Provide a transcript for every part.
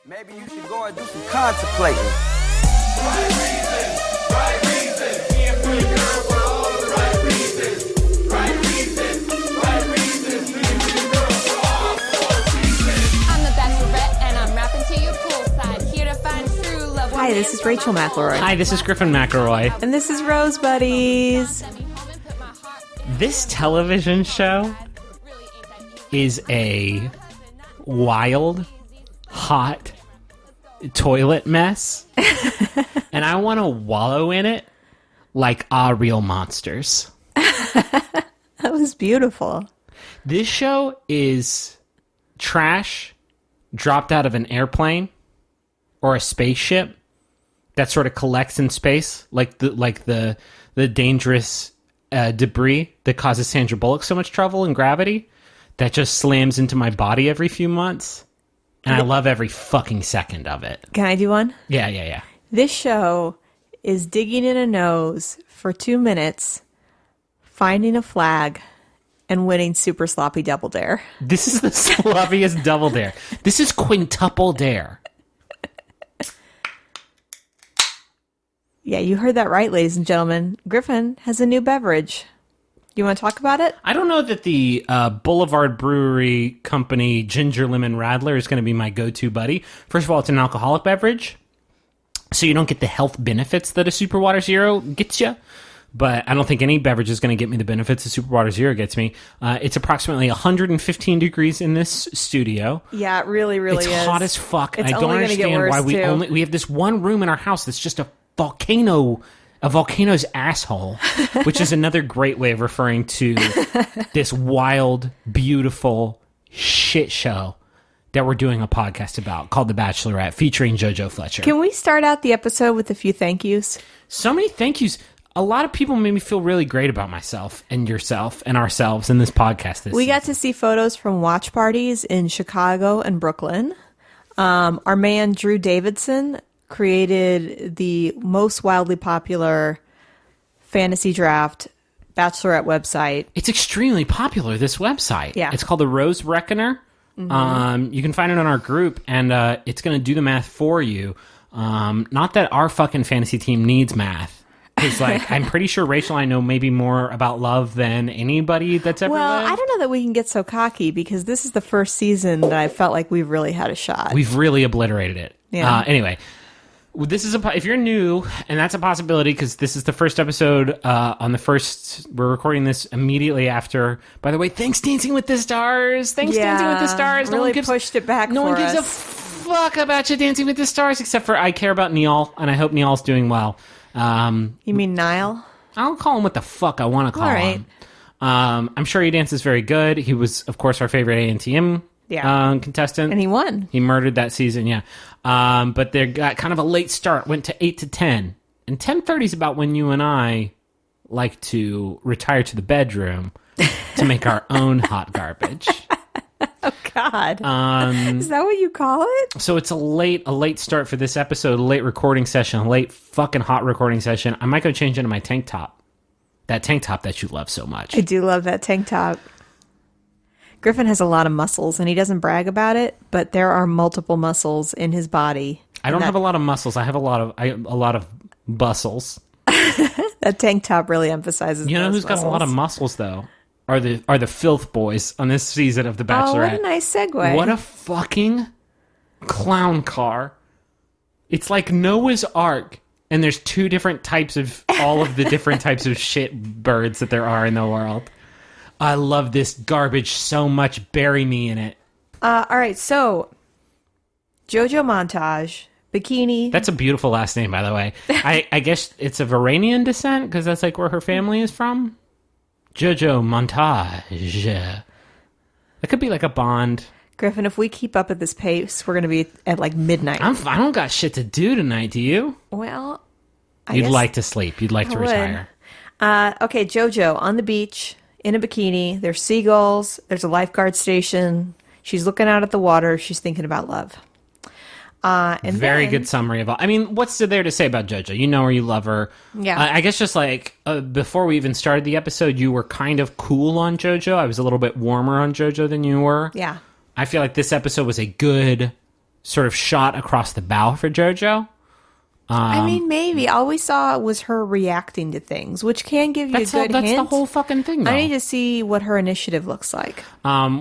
Maybe you should go and do some contemplating. Right reasons, right reasons. Me and pretty girl for all the right reasons. Right reasons, right reasons. Me and pretty girl for all 4 reasons. I'm the Bachelorette, and I'm rapping to you poolside. Here to find true love. Hi, this is Rachel McElroy. Hi, this is Griffin McElroy. And this is Rose Buddies. This television show is a wild, hot toilet mess. And I want to wallow in it like real monsters. That was beautiful. This show is trash dropped out of an airplane or a spaceship that sort of collects in space, like the dangerous debris that causes Sandra Bullock so much trouble in Gravity, that just slams into my body every few months. And I love every fucking second of it. Can I do one? Yeah. This show is digging in a nose for 2 minutes, finding a flag, and winning super sloppy double dare. This is the sloppiest double dare. This is quintuple dare. Yeah, you heard that right, ladies and gentlemen. Griffin has a new beverage. You want to talk about it? I don't know that the Boulevard Brewery Company Ginger Lemon Radler is going to be my go-to buddy. First of all, it's an alcoholic beverage, so you don't get the health benefits that a Super Water Zero gets you. But I don't think any beverage is going to get me the benefits a Super Water Zero gets me. It's approximately 115 degrees in this studio. Yeah, it really is. It's hot as fuck. It's I don't only gonna get understand worse, why too. we have this one room in our house that's just a volcano's asshole, which is another great way of referring to this wild, beautiful shit show that we're doing a podcast about called The Bachelorette, featuring JoJo Fletcher. Can we start out the episode with a few thank yous? So many thank yous. A lot of people made me feel really great about myself and yourself and ourselves in this podcast. We got to see photos from watch parties in Chicago and Brooklyn. Our man, Drew Davidson, created the most wildly popular fantasy draft Bachelorette website. It's extremely popular, this website. Yeah. It's called the Rose Reckoner. You can find it on our group, and it's going to do the math for you. Not that our fucking fantasy team needs math. Because, I'm pretty sure Rachel and I know maybe more about love than anybody that's ever Well, lived. I don't know that we can get so cocky because this is the first season that I felt like we've really had a shot. We've really obliterated it. Yeah. Anyway, this is if you're new, and that's a possibility because this is the first episode on the first. We're recording this immediately after. By the way, thanks Dancing with the Stars. Thanks Dancing with the Stars. Really pushed it back. No for one gives us. a fuck about you Dancing with the Stars, except for I care about Neil, and I hope Neil's doing well. You mean Niall? I'll call him what the fuck I want to call All right. him. I'm sure he dances very good. He was, of course, our favorite ANTM contestant. And he won. He murdered that season, yeah. But they got kind of a late start, went to 8 to 10. And 10:30 is about when you and I like to retire to the bedroom to make our own hot garbage. Oh, God. Is that what you call it? So it's a late start for this episode, a late recording session, a late fucking hot recording session. I might go change into my tank top. That tank top that you love so much. I do love that tank top. Griffin has a lot of muscles, and he doesn't brag about it, but there are multiple muscles in his body. I don't have a lot of muscles. I have a lot of bustles. That tank top really emphasizes. You know those who's got a lot of muscles. muscles though? Are the filth boys on this season of The Bachelorette. Oh, what a nice segue. What a fucking clown car. It's like Noah's Ark, and there's 2 different types of all of the different types of shit birds that there are in the world. I love this garbage so much. Bury me in it. All right, so JoJo montage, bikini. That's a beautiful last name, by the way. I guess it's of Iranian descent, because that's like where her family is from. JoJo montage. That could be like a Bond. Griffin, if we keep up at this pace, we're going to be at like midnight. I don't got shit to do tonight, do you? Well, You'd like to sleep. You'd like to I would. retire. Okay, JoJo on the beach in a bikini. There's seagulls. There's a lifeguard station. She's looking out at the water. She's thinking about love. And Very then- good summary of all. I mean, what's there to say about JoJo? You know her, you love her. Yeah. I guess just like before we even started the episode, you were kind of cool on JoJo. I was a little bit warmer on JoJo than you were. Yeah. I feel like this episode was a good sort of shot across the bow for JoJo. I mean, maybe. All we saw was her reacting to things, which can give you a good That's hint. the whole fucking thing, though. I need to see what her initiative looks like.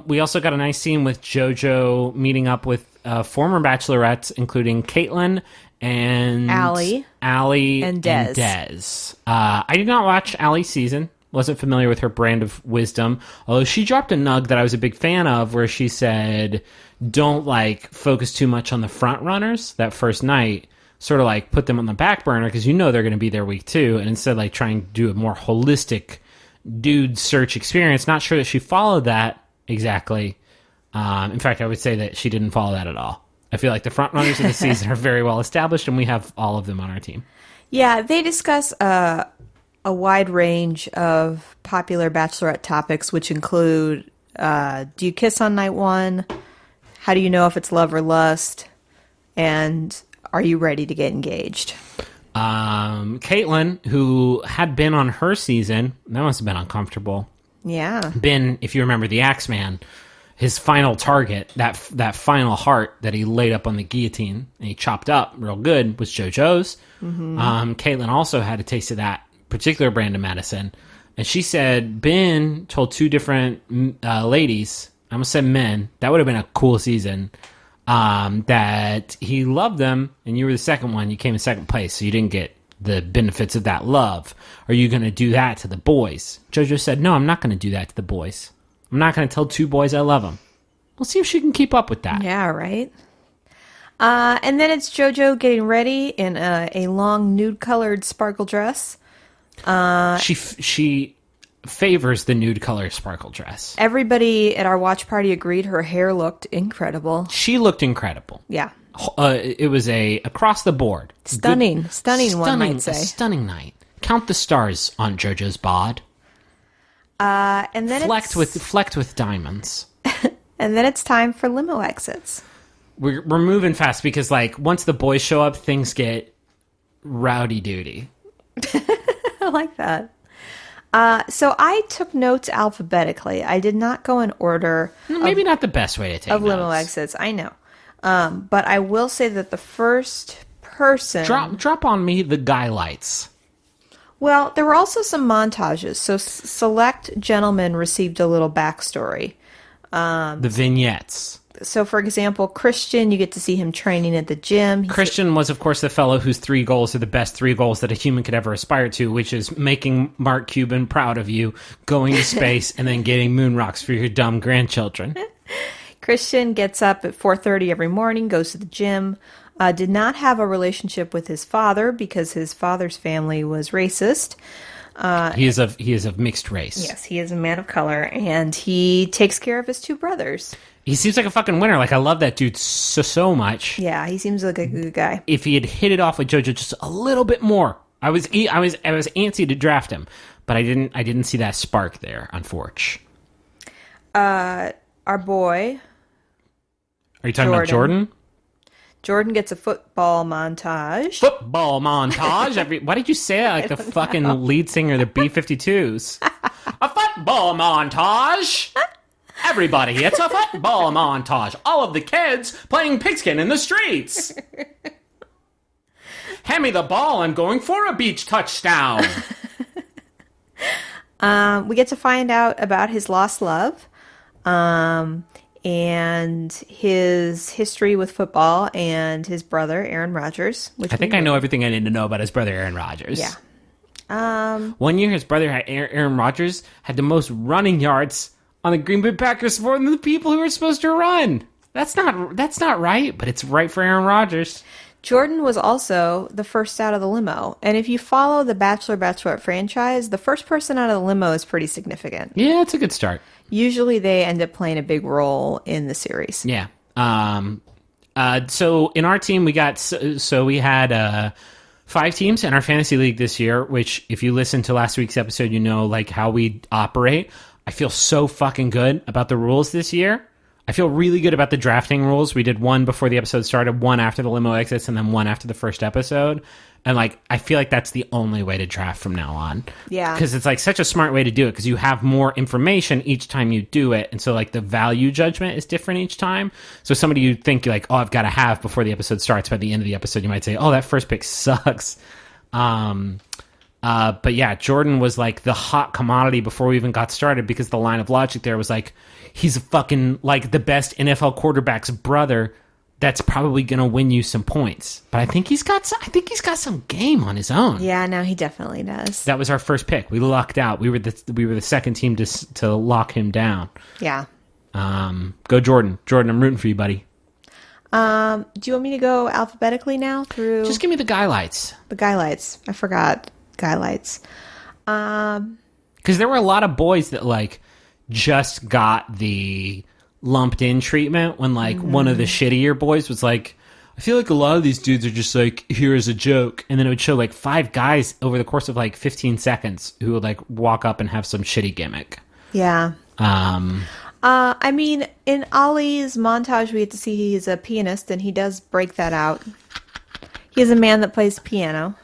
We also got a nice scene with JoJo meeting up with former Bachelorettes, including Caitlin and Allie and Dez. I did not watch Allie's season. Wasn't familiar with her brand of wisdom. Although she dropped a nug that I was a big fan of, where she said, "Don't focus too much on the front runners that first night. Sort of put them on the back burner because they're going to be there week 2, and instead try and do a more holistic dude search experience." Not sure that she followed that exactly. In fact, I would say that she didn't follow that at all. I feel like the front runners of the season are very well established, and we have all of them on our team. Yeah, they discuss a wide range of popular Bachelorette topics, which include, do you kiss on night 1? How do you know if it's love or lust? And are you ready to get engaged? Caitlin, who had been on her season, that must have been uncomfortable. Yeah. Been, if you remember the Axeman, his final target, that final heart that he laid up on the guillotine and he chopped up real good, was JoJo's. Mm-hmm. Caitlin also had a taste of that particular brand of medicine. And she said Ben told 2 different ladies, I almost said men, that would have been a cool season, that he loved them, and you were the second one. You came in second place, so you didn't get the benefits of that love. Are you going to do that to the boys? JoJo said, no, I'm not going to do that to the boys. I'm not going to tell 2 boys I love them. We'll see if she can keep up with that. Yeah, right. And then it's JoJo getting ready in a long nude-colored sparkle dress. She favors the nude color sparkle dress. Everybody at our watch party agreed her hair looked incredible. She looked incredible. Yeah. It was across the board. Stunning one might say. A stunning night. Count the stars on JoJo's bod. And then flecked with diamonds. And then it's time for limo exits. We're moving fast because once the boys show up, things get rowdy doody. I like that. So I took notes alphabetically. I did not go in order. Maybe not the best way to take of notes. limo exits. I know. But I will say that the first person... Drop on me the guy lights. Well, there were also some montages. So select gentlemen received a little backstory. The vignettes. So, for example, Christian, you get to see him training at the gym. Christian was, of course, the fellow whose 3 goals are the best 3 goals that a human could ever aspire to, which is making Mark Cuban proud of you, going to space, and then getting moon rocks for your dumb grandchildren. Christian gets up at 4:30 every morning, goes to the gym, did not have a relationship with his father because his father's family was racist. He is of mixed race. Yes, he is a man of color, and he takes care of his 2 brothers. He seems like a fucking winner. I love that dude so much. Yeah, he seems like a good guy. If he had hit it off with JoJo just a little bit more, I was antsy to draft him, but I didn't see that spark there on Forge. Our boy. Are you talking about Jordan? Jordan gets a football montage. Football montage? Why did you say that like the fucking lead singer of the B-52s? A football montage! Everybody, it's a football montage. All of the kids playing pigskin in the streets. Hand me the ball, I'm going for a beach touchdown. We get to find out about his lost love. And his history with football and his brother, Aaron Rodgers. I think I know everything I need to know about his brother, Aaron Rodgers. Yeah. One year, his brother, Aaron Rodgers, had the most running yards on the Green Bay Packers more than the people who were supposed to run. That's not right, but it's right for Aaron Rodgers. Jordan was also the first out of the limo. And if you follow the Bachelor-Bachelorette franchise, the first person out of the limo is pretty significant. Yeah, it's a good start. Usually they end up playing a big role in the series. Yeah. So in our team, we had 5 teams in our fantasy league this year, which if you listen to last week's episode, you know how we operate. I feel so fucking good about the rules this year. I feel really good about the drafting rules. We did one before the episode started, one after the limo exits, and then one after the first episode. And like, I feel like that's the only way to draft from now on. Yeah. Because it's like such a smart way to do it, because you have more information each time you do it. And so like the value judgment is different each time. So somebody you think like, oh, I've got to have before the episode starts, by the end of the episode, you might say, oh, that first pick sucks. But yeah, Jordan was like the hot commodity before we even got started, because the line of logic there was like, he's a fucking like the best NFL quarterback's brother. That's probably going to win you some points. But I think he's got some game on his own. Yeah, no, he definitely does. That was our first pick. We lucked out. We were the second team to lock him down. Yeah. Go Jordan. Jordan, I'm rooting for you, buddy. Do you want me to go alphabetically now through Just give me the guy lights. the guy lights? I forgot guy lights. Because there were a lot of boys that like just got the lumped in treatment when like one of the shittier boys was like, I feel like a lot of these dudes are just like, here is a joke. And then it would show like 5 guys over the course of like 15 seconds who would like walk up and have some shitty gimmick. Yeah. I mean, in Ollie's montage, we get to see he's a pianist, and he does break that out. He's a man that plays piano.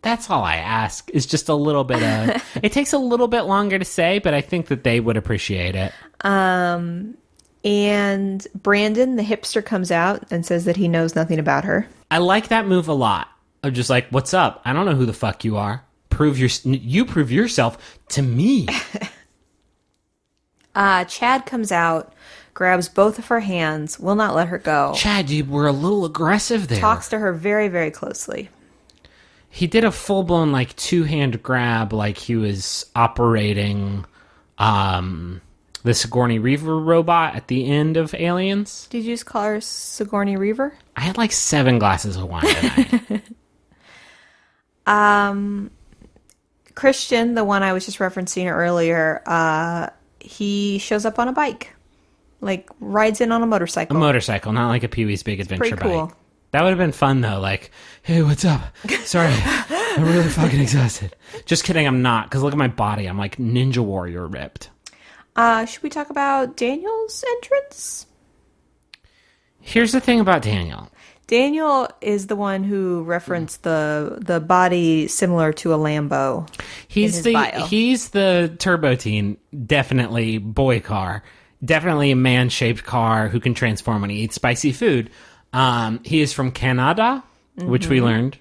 That's all I ask, is just a little bit of... It takes a little bit longer to say, but I think that they would appreciate it. And Brandon, the hipster, comes out and says that he knows nothing about her. I like that move a lot. I'm just like, what's up? I don't know who the fuck you are. You prove yourself to me. Chad comes out, grabs both of her hands, will not let her go. Chad, you were a little aggressive there. Talks to her very, very closely. He did a full-blown, like, 2-hand grab, like he was operating the Sigourney Weaver robot at the end of Aliens. Did you just call her Sigourney Weaver? I had, like, 7 glasses of wine tonight. Christian, the one I was just referencing earlier, he shows up on a bike. Like, rides in on a motorcycle. A motorcycle, not like a Pee-wee's Big Adventure pretty cool. bike. That would have been fun, though. Like, hey, what's up? Sorry, I'm really fucking exhausted. Just kidding, I'm not. Because look at my body. I'm like Ninja Warrior ripped. Should we talk about Daniel's entrance? Here's the thing about Daniel. Daniel is the one who referenced the body similar to a Lambo. He's the Turbo Teen, definitely boy car. Definitely a man-shaped car who can transform when he eats spicy food. He is from Canada, which we learned.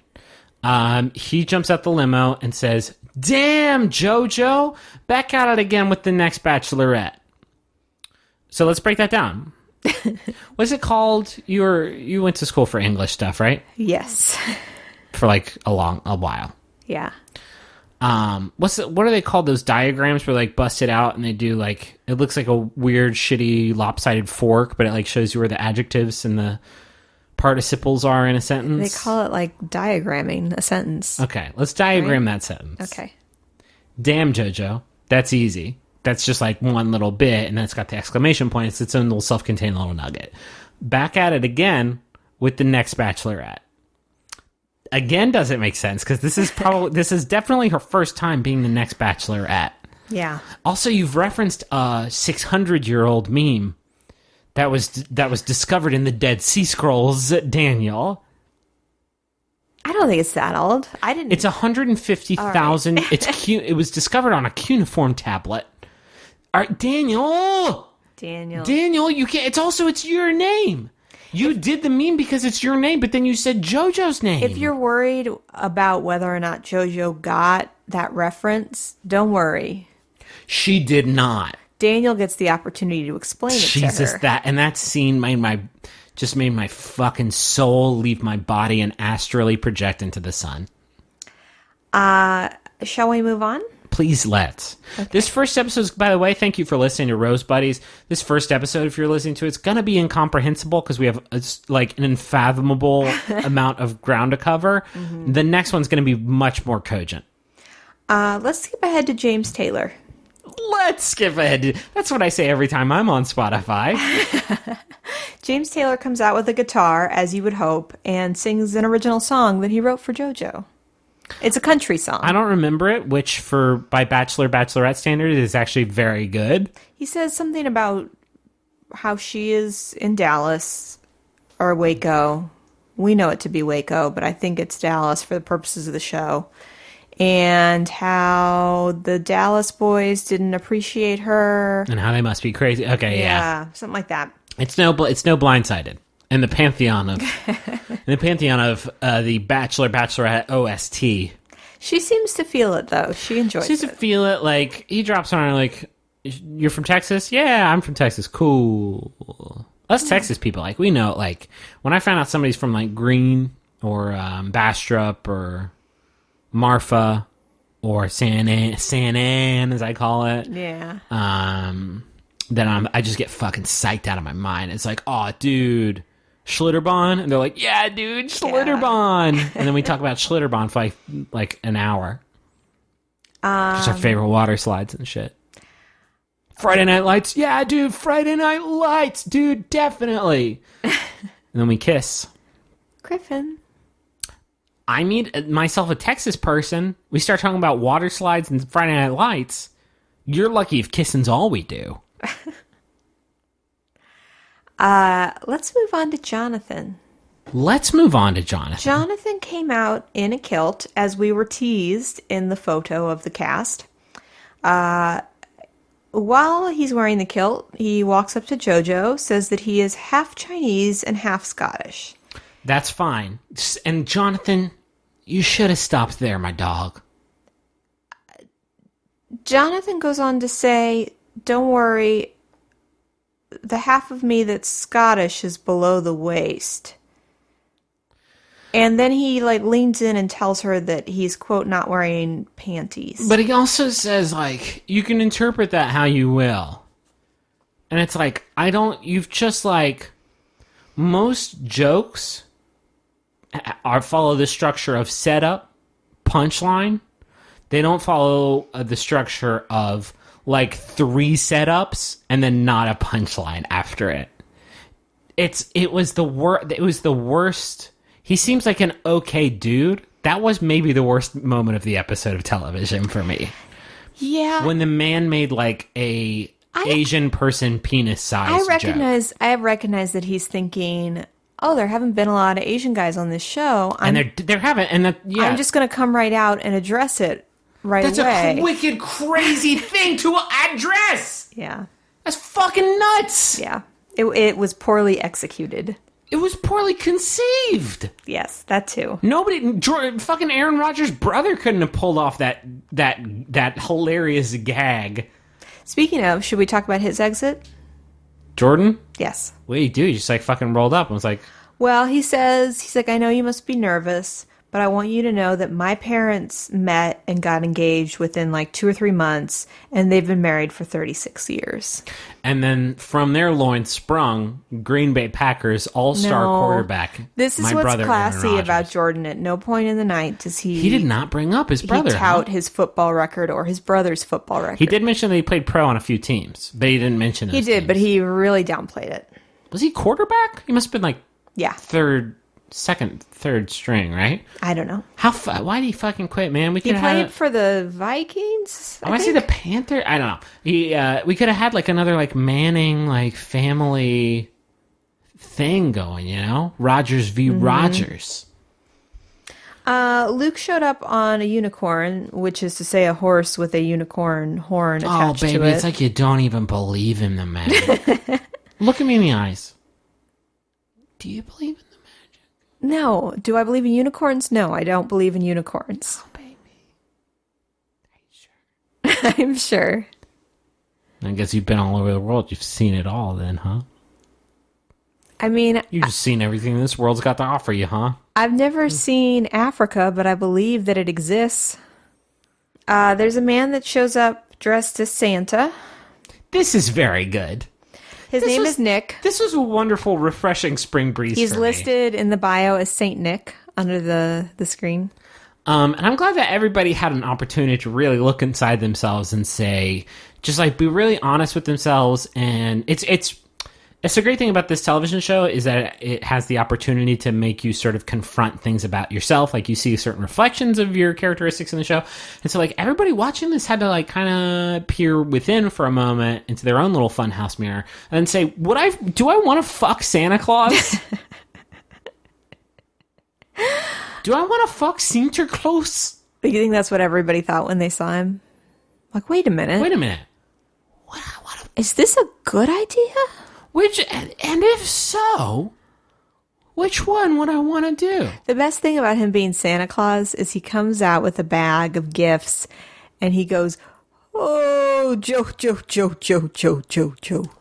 He jumps out the limo and says, "Damn, JoJo, back at it again with the next Bachelorette." So let's break that down. What's it called? You went to school for English stuff, right? Yes. For like a while. Yeah. What are they called? Those diagrams where like bust it out and they do like, it looks like a weird, shitty, lopsided fork, but it like shows you where the adjectives and the participles are in a sentence. They call it like diagramming a sentence. Okay, let's diagram that sentence. Okay. Damn, JoJo. That's easy. That's just like one little bit, and then it's got the exclamation point. It's its own little self-contained little nugget. Back at it again with the next Bachelorette. Again, doesn't make sense, because this is definitely her first time being the next Bachelorette. Yeah. Also, you've referenced a 600-year-old meme that was discovered in the Dead Sea Scrolls, Daniel. I don't think it's that old. I didn't. It's 150,000. Right. It was discovered on a cuneiform tablet. All right, Daniel, you can't. It's your name. You did the meme because it's your name, but then you said JoJo's name. If you're worried about whether or not JoJo got that reference, don't worry. She did not. Daniel gets the opportunity to explain it to her. Jesus, that scene made my fucking soul leave my body and astrally project into the sun. Shall we move on? Please let's. Okay. This first episode, by the way, thank you for listening to Rose Buddies. This first episode, if you're listening to it, it's going to be incomprehensible because we have like an unfathomable amount of ground to cover. Mm-hmm. The next one's going to be much more cogent. Let's skip ahead to James Taylor. Let's skip ahead. That's what I say every time I'm on Spotify. James Taylor comes out with a guitar, as you would hope, and sings an original song that he wrote for JoJo. It's a country song. I don't remember it, which by Bachelor, Bachelorette standards is actually very good. He says something about how she is in Dallas or Waco. We know it to be Waco, but I think it's Dallas for the purposes of the show. And how the Dallas boys didn't appreciate her. And how they must be crazy. Okay, yeah. Something like that. It's no Blindsided. In the pantheon of the Bachelor Bachelorette OST. She seems to feel it though. She enjoys She seems it. to feel it. Like he drops on her like, "You're from Texas? Yeah, I'm from Texas. Cool." Us Texas people, like we know. Like when I find out somebody's from like Green or Bastrop or Marfa or San Ann, as I call it. Yeah. Then I just get fucking psyched out of my mind. It's like, oh, dude, Schlitterbahn, and they're like, yeah, dude, Schlitterbahn, and then we talk about Schlitterbahn for like an hour. Just our favorite water slides and shit. Friday Night Lights, yeah, dude, Friday Night Lights, dude, definitely. And then we kiss. Griffin. I meet myself a Texas person. We start talking about water slides and Friday Night Lights. You're lucky if kissing's all we do. Let's move on to Jonathan. Jonathan came out in a kilt, as we were teased in the photo of the cast. While he's wearing the kilt, he walks up to JoJo, says that he is half Chinese and half Scottish. That's fine. And Jonathan, you should have stopped there, my dog. Jonathan goes on to say, don't worry, the half of me that's Scottish is below the waist. And then he leans in and tells her that he's, quote, not wearing panties. But he also says, you can interpret that how you will. And it's you've just most jokes follow the structure of setup, punchline. They don't follow the structure of 3 setups and then not a punchline after it. It was the worst. He seems like an okay dude. That was maybe the worst moment of the episode of television for me. Yeah. When the man made a Asian person penis size joke. I recognize that he's thinking, oh, there haven't been a lot of Asian guys on this show. And there haven't. And I'm just going to come right out and address it right away. That's a wicked, crazy thing to address. Yeah. That's fucking nuts. Yeah. It was poorly executed. It was poorly conceived. Yes, that too. Fucking Aaron Rodgers' brother couldn't have pulled off that hilarious gag. Speaking of, should we talk about his exit? Jordan? Yes. What do you do? You just fucking rolled up and was like... Well, he's I know you must be nervous, but I want you to know that my parents met and got engaged within 2 or 3 months, and they've been married for 36 years. And then from their loins sprung Green Bay Packers all-star quarterback. This is what's classy about Jordan. At no point in the night does he... He did not bring up his brother. He tout his football record or his brother's football record. He did mention that he played pro on a few teams, but he didn't mention He did, teams. but he really downplayed it. Was he quarterback? He must have been yeah, third string, right? I don't know. Why did he fucking quit, man? He played for the Vikings. I see the Panther. I don't know. We could have had another Manning family thing going, Rodgers v. Rodgers. Luke showed up on a unicorn, which is to say a horse with a unicorn horn attached to it. Oh, baby, it's like you don't even believe in the magic. Look at me in the eyes. Do you believe in the magic? No. Do I believe in unicorns? No, I don't believe in unicorns. Oh, baby. Are you sure? I'm sure. I guess you've been all over the world. You've seen it all then, huh? I mean... You've just seen everything this world's got to offer you, huh? I've never seen Africa, but I believe that it exists. There's a man that shows up dressed as Santa. This is very good. His name is Nick. This was a wonderful, refreshing spring breeze. He's listed in the bio as Saint Nick under the screen. And I'm glad that everybody had an opportunity to really look inside themselves and say, just be really honest with themselves. And it's It's a great thing about this television show is that it has the opportunity to make you sort of confront things about yourself. Like you see certain reflections of your characteristics in the show. And so like everybody watching this had to like kind of peer within for a moment into their own little funhouse mirror and then say, do I want to fuck Santa Claus? Do I want to fuck Santa Claus? You think that's what everybody thought when they saw him? Like, wait a minute. Is this a good idea? And if so, which one would I want to do? The best thing about him being Santa Claus is he comes out with a bag of gifts and he goes, "Oh, Joe.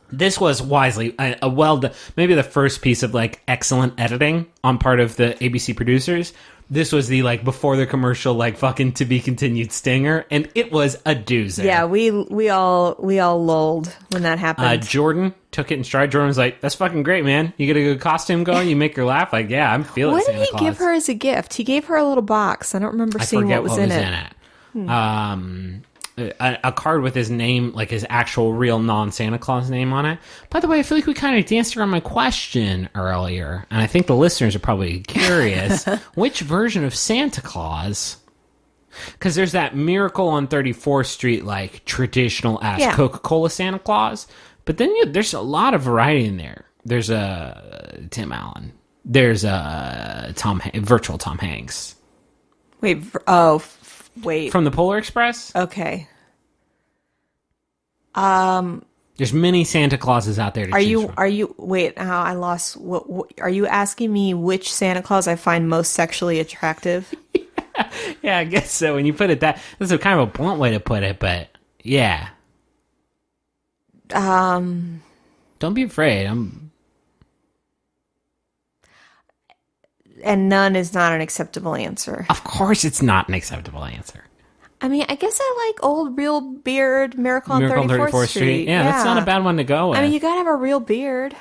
This was wisely a well done, maybe the first piece of like excellent editing on part of the ABC producers. This was the like before the commercial like fucking to be continued stinger, and it was a doozy. Yeah, we all lulled when that happened. Jordan took it in stride. Jordan was like, "That's fucking great, man. You get a good costume going. You make her laugh." Like, yeah, I'm feeling. What Santa did he Claus. give her as a gift? He gave her a little box. I don't remember seeing what was in it. A card with his name, like his actual real non-Santa Claus name on it. By the way, I feel like we kind of danced around my question earlier, and I think the listeners are probably curious, which version of Santa Claus? Because there's that Miracle on 34th Street, like traditional-ass Coca-Cola Santa Claus, but then there's a lot of variety in there. There's a Tim Allen. There's a virtual Tom Hanks. Wait. From the Polar Express? Okay. There's many Santa Clauses out there to choose from. I lost. What, are you asking me which Santa Claus I find most sexually attractive? Yeah, I guess so. When you put it that's a kind of a blunt way to put it, but yeah. Don't be afraid. And none is not an acceptable answer. Of course it's not an acceptable answer. I mean, I guess I like old real beard Miracle on 34th Street. Yeah, that's not a bad one to go with. I mean, you gotta have a real beard.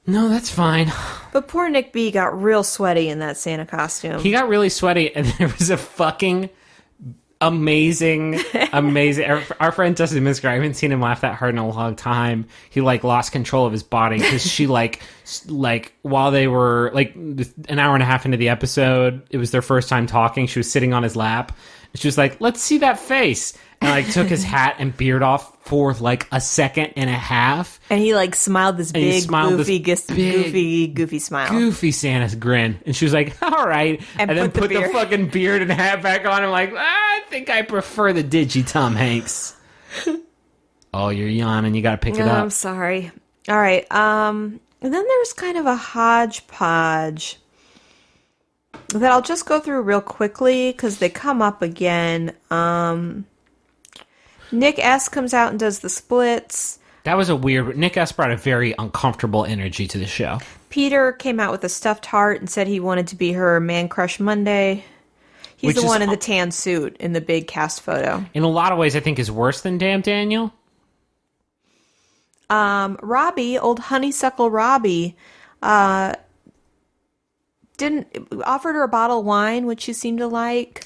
No, that's fine. But poor Nick B got real sweaty in that Santa costume. He got really sweaty, and there was a fucking amazing. Our friend Justin Minsker, I haven't seen him laugh that hard in a long time. He like lost control of his body because she like while they were like an hour and a half into the episode, it was their first time talking. She was sitting on his lap. She was like, "Let's see that face," and like took his hat and beard off for like a second and a half. And he like smiled this big, goofy smile. Goofy Santa's grin. And she was like, "All right." And then put the fucking beard and hat back on. I'm like, I think I prefer the digi Tom Hanks. Oh, you're yawning. You got to pick it up. I'm sorry. All right. And then there's kind of a hodgepodge that I'll just go through real quickly because they come up again. Nick S. comes out and does the splits. That was a weird... Nick S. brought a very uncomfortable energy to the show. Peter came out with a stuffed heart and said he wanted to be her man crush Monday. He's the one in the tan suit in the big cast photo. In a lot of ways, I think is worse than Damn Daniel. Robbie, old honeysuckle Robbie, offered her a bottle of wine, which she seemed to like.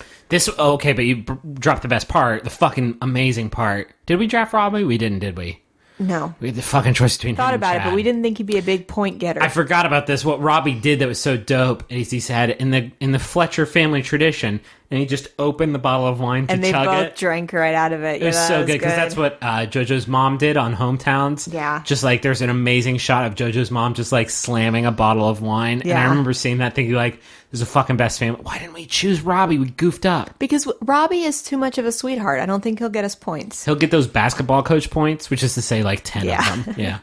Okay, but you dropped the best part, the fucking amazing part. Did we draft Robbie? We didn't, did we? No. We had the fucking choice between Thought him and about Chad. it, but we didn't think he'd be a big point getter. I forgot about this. What Robbie did that was so dope is he said in the Fletcher family tradition, and he just opened the bottle of wine to chug it. And they both drank right out of it. It was so good because that's what JoJo's mom did on Hometowns. Yeah. Just like there's an amazing shot of JoJo's mom just like slamming a bottle of wine. Yeah. And I remember seeing that thinking like, this is a fucking best family. Why didn't we choose Robbie? We goofed up. Because Robbie is too much of a sweetheart. I don't think he'll get us points. He'll get those basketball coach points, which is to say like 10 of them. Yeah.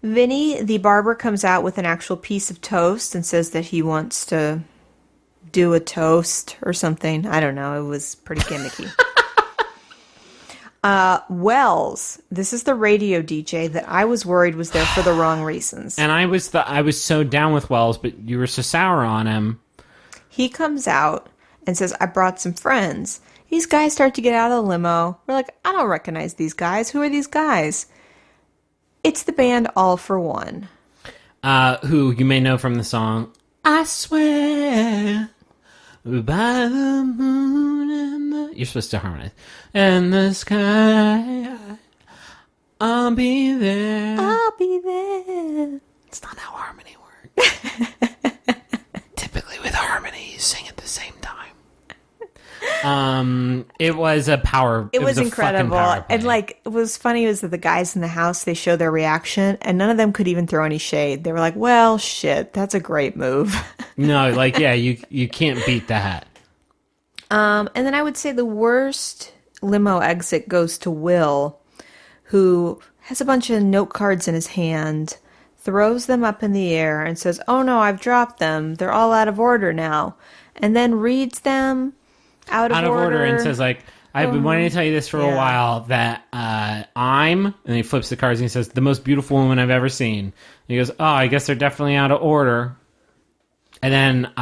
Vinny, the barber, comes out with an actual piece of toast and says that he wants to do a toast or something. I don't know. It was pretty gimmicky. Wells, this is the radio DJ that I was worried was there for the wrong reasons. And I was so down with Wells, but you were so sour on him. He comes out and says, I brought some friends. These guys start to get out of the limo. We're like, I don't recognize these guys. Who are these guys? It's the band All for One. Who you may know from the song, I Swear by the moon and the... You're supposed to harmonize. And the sky, I'll be there. I'll be there. It's not how harmony works. Typically with harmony, you sing at the same time. It was a power. It was a incredible. fucking power play. And like, what was funny was that the guys in the house, they showed their reaction and none of them could even throw any shade. They were like, well, shit, that's a great move. No, like, yeah, you can't beat that. And then I would say the worst limo exit goes to Will, who has a bunch of note cards in his hand, throws them up in the air and says, oh no, I've dropped them. They're all out of order now. And then reads them out of order and says, like, I've been wanting to tell you this for a Yeah. while, that and he flips the cards and he says, the most beautiful woman I've ever seen. And he goes, oh, I guess they're definitely out of order. And then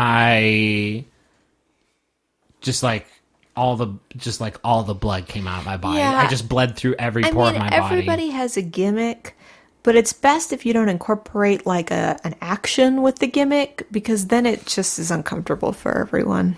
all the blood came out of my body. Yeah. I just bled through every pore of my body. Everybody has a gimmick, but it's best if you don't incorporate like an action with the gimmick, because then it just is uncomfortable for everyone.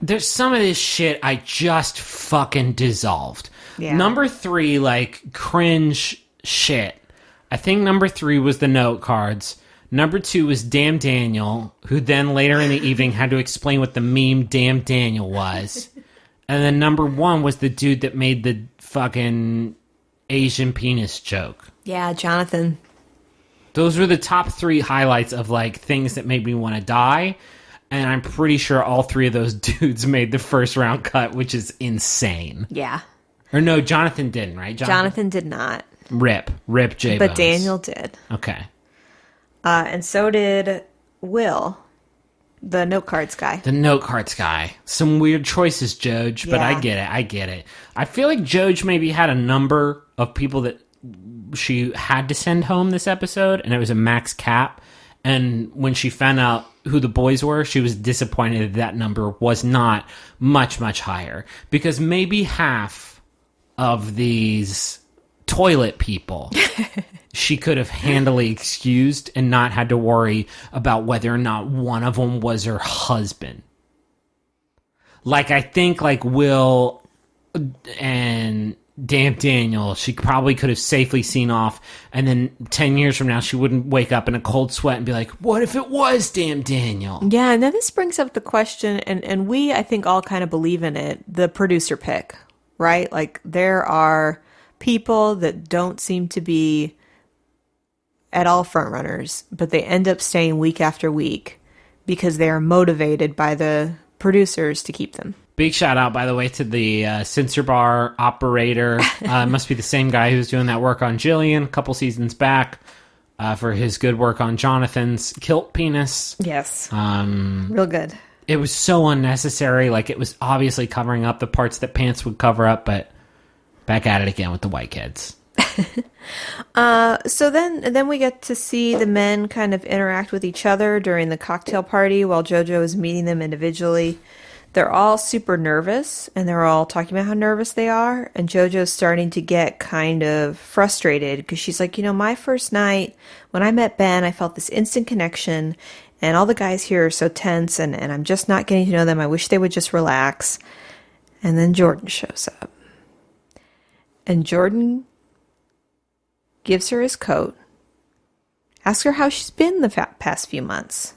There's some of this shit I just fucking dissolved. Yeah. Number 3, like, cringe shit. I think number 3 was the note cards. Number 2 was Damn Daniel, who then later in the evening had to explain what the meme Damn Daniel was. And then number 1 was the dude that made the fucking Asian penis joke. Yeah, Jonathan. Those were the top 3 highlights of, like, things that made me want to die. And I'm pretty sure all 3 of those dudes made the first round cut, which is insane. Yeah. Or no, Jonathan didn't, right? Jonathan did not. Rip J. But Bones. Daniel did. Okay. And so did Will, the note cards guy. The note cards guy. Some weird choices, Joj, but Yeah. I get it. I feel like Joj maybe had a number of people that she had to send home this episode, and it was a max cap. And when she found out who the boys were, she was disappointed that number was not much, much higher. Because maybe half of these toilet people she could have handily excused and not had to worry about whether or not one of them was her husband. Like, I think, like, Will and Damn Daniel, she probably could have safely seen off, and then 10 years from now, she wouldn't wake up in a cold sweat and be like, what if it was Damn Daniel? Yeah, now this brings up the question, and we, I think, all kind of believe in it, the producer pick, right? Like, there are people that don't seem to be at all frontrunners, but they end up staying week after week because they are motivated by the producers to keep them. Big shout out, by the way, to the censor bar operator. Must be the same guy who was doing that work on Jillian a couple seasons back for his good work on Jonathan's kilt penis. Yes. Real good. It was so unnecessary. Like, it was obviously covering up the parts that pants would cover up, but back at it again with the white kids. So then we get to see the men kind of interact with each other during the cocktail party while JoJo is meeting them individually. They're all super nervous, and they're all talking about how nervous they are, and JoJo's starting to get kind of frustrated because she's like, you know, my first night, when I met Ben, I felt this instant connection, and all the guys here are so tense, and I'm just not getting to know them. I wish they would just relax. And then Jordan shows up. And Jordan gives her his coat, asks her how she's been the past few months.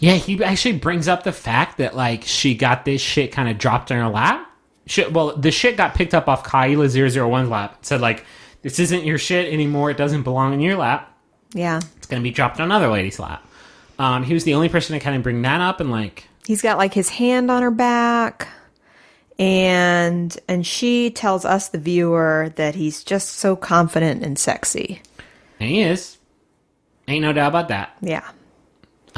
Yeah, he actually brings up the fact that, like, she got this shit kind of dropped in her lap. The shit got picked up off Kyla 001's lap. It said, like, this isn't your shit anymore. It doesn't belong in your lap. Yeah. It's going to be dropped on another lady's lap. He was the only person to kind of bring that up, and, like... He's got, like, his hand on her back, and she tells us, the viewer, that he's just so confident and sexy. And he is. Ain't no doubt about that. Yeah.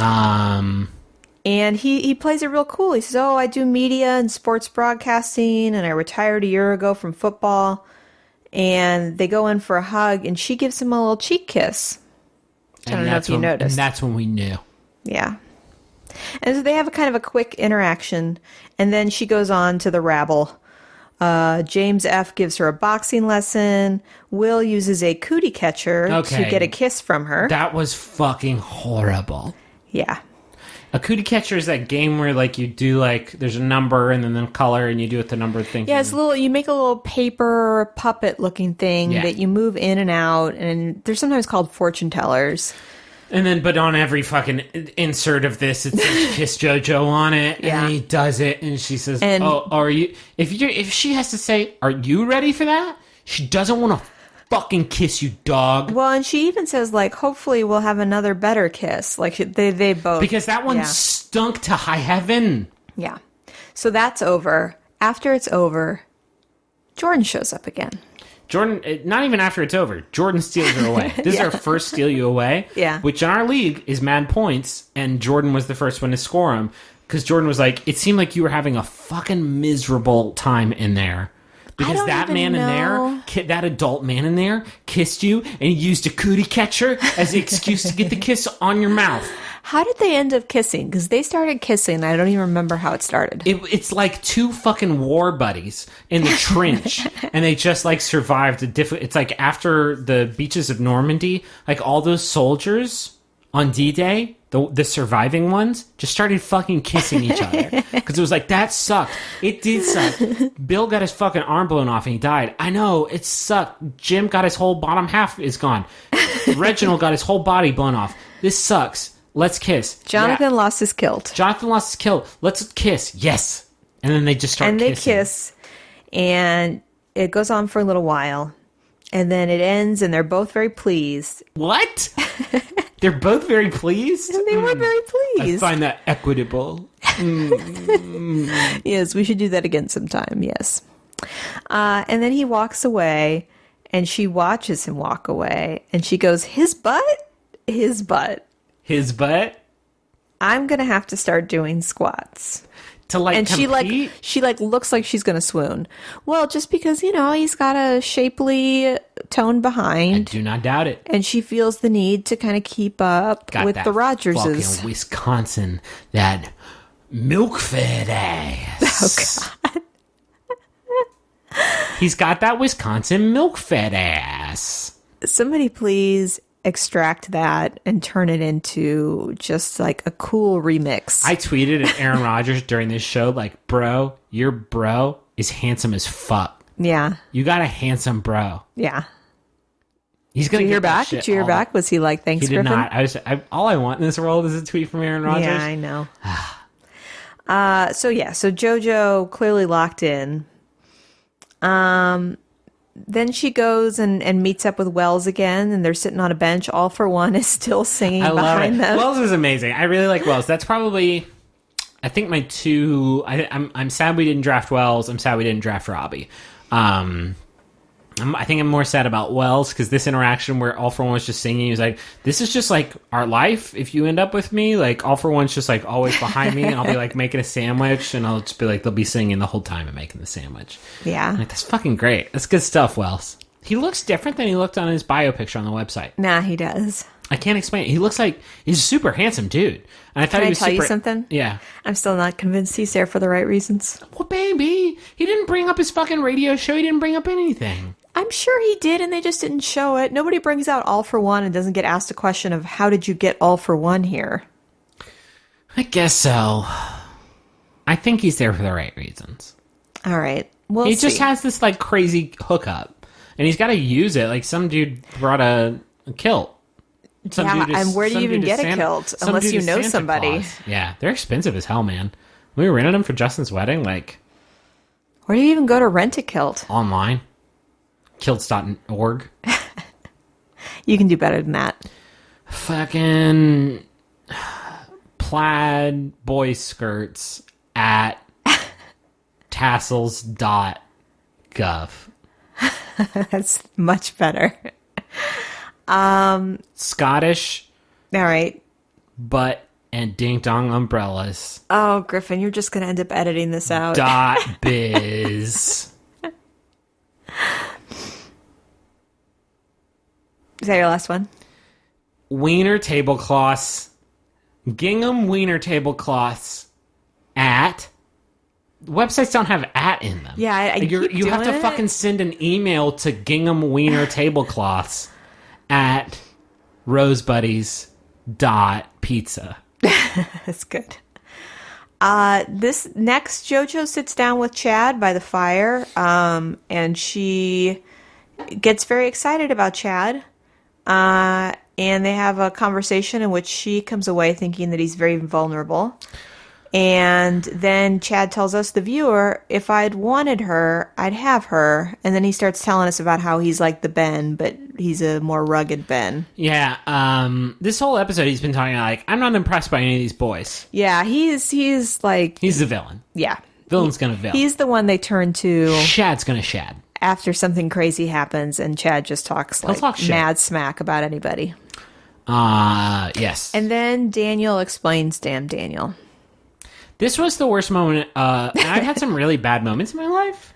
And he plays it real cool. He says, oh, I do media and sports broadcasting, and I retired a year ago from football. And they go in for a hug, and she gives him a little cheek kiss. I don't know if you noticed. And that's when we knew. Yeah. And so they have a kind of a quick interaction, and then she goes on to the rabble. James F. gives her a boxing lesson. Will uses a cootie catcher to get a kiss from her. That was fucking horrible. Yeah. A cootie catcher is that game where like you do like there's a number and then the color and you do it the number thing. Yeah, it's you make a little paper puppet looking thing that you move in and out, and they're sometimes called fortune tellers. And then, but on every fucking insert of this, it says "Kiss JoJo" on it, and he does it, and she says, "Oh, are you?" If she has to say, "Are you ready for that?" She doesn't want to fucking kiss you, dog. Well, and she even says, like, hopefully we'll have another better kiss. Like, they both... Because that one stunk to high heaven. Yeah. So that's over. After it's over, Jordan shows up again. Jordan, not even after it's over, Jordan steals her away. This is our first steal you away. Yeah. Which in our league is mad points, and Jordan was the first one to score them. Because Jordan was like, it seemed like you were having a fucking miserable time in there. Because that man in there, that adult man in there, kissed you, and he used a cootie catcher as the excuse to get the kiss on your mouth. How did they end up kissing? Because they started kissing. I don't even remember how it started. It's like two fucking war buddies in the trench, and they just like survived it's like after the beaches of Normandy, like all those soldiers on D-Day, the surviving ones, just started fucking kissing each other. Because it was like, that sucked. It did suck. Bill got his fucking arm blown off and he died. I know, it sucked. Jim got his whole bottom half is gone. Reginald got his whole body blown off. This sucks. Let's kiss. Jonathan lost his kilt. Jonathan lost his kilt. Let's kiss. Yes. And then they just start kissing. And they kiss. And it goes on for a little while. And then it ends and they're both very pleased. What? They're both very pleased? And they were very pleased. I find that equitable. Yes, we should do that again sometime, yes. And then he walks away, and she watches him walk away, and she goes, his butt? His butt. His butt? I'm going to have to start doing squats. To like and compete? she looks like she's going to swoon. Well, just because, he's got a shapely tone behind. I do not doubt it. And she feels the need to kind of keep up with the Rogerses. Fucking Wisconsin, that milk-fed ass. Oh, God. He's got that Wisconsin milk-fed ass. Somebody please extract that and turn it into just like a cool remix. I tweeted at Aaron Rodgers during this show, like, bro, your bro is handsome as fuck. Yeah. You got a handsome bro. Yeah. He's gonna Did you hear back? Did you hear back? Was he like, thanks, He did Griffin? not. All I want in this world is a tweet from Aaron Rodgers. Yeah, I know. So JoJo clearly locked in. Then she goes and meets up with Wells again, and they're sitting on a bench. All for One is still singing behind them. Wells is amazing. I really like Wells. That's probably, I think, my two. I'm sad we didn't draft Wells. I'm sad we didn't draft Robbie. I think I'm more sad about Wells because this interaction where All for One was just singing, he was like, this is just like our life. If you end up with me, like All for One's just like always behind me, and I'll be like making a sandwich, and I'll just be like, they'll be singing the whole time and making the sandwich. Yeah. I'm like, that's fucking great. That's good stuff, Wells. He looks different than he looked on his bio picture on the website. Nah, he does. I can't explain it. He looks like he's a super handsome dude. And I thought Can he I was tell super... you something? Yeah. I'm still not convinced he's there for the right reasons. Well, baby, he didn't bring up his fucking radio show. He didn't bring up anything. I'm sure he did, and they just didn't show it. Nobody brings out All for One and doesn't get asked a question of how did you get All for One here? I guess so. I think he's there for the right reasons. All right. We'll He see. just has this like crazy hookup, and he's got to use it. Like some dude brought a kilt. And where do you even get a kilt unless you know somebody? Yeah, they're expensive as hell, man. We rented them for Justin's wedding, like Where do you even go to rent a kilt? online. Kilts.org. You can do better than that. Fucking plaid boy skirts at tassels.gov. That's much better. Scottish All right. butt and ding dong umbrellas. Oh, Griffin, you're just going to end up editing this out. .biz. Is that your last one? Wiener tablecloths. Gingham wiener tablecloths at... Websites don't have at in them. Yeah, I keep you have to doing it. fucking send an email to Gingham wiener tablecloths at rosebuddies.pizza. That's good. This next, JoJo sits down with Chad by the fire, and she gets very excited about Chad. And they have a conversation in which she comes away thinking that he's very vulnerable. And then Chad tells us, the viewer, if I'd wanted her, I'd have her. And then he starts telling us about how he's like the Ben, but he's a more rugged Ben. Yeah, this whole episode he's been talking like, I'm not impressed by any of these boys. Yeah, he's like... He's the villain. Yeah. Villain's gonna villain. He's the one they turn to Shad's gonna shad. after something crazy happens, and Chad just talks like talk shit. mad smack about anybody. Yes. And then Daniel explains, damn Daniel. This was the worst moment, and I've had some really bad moments in my life.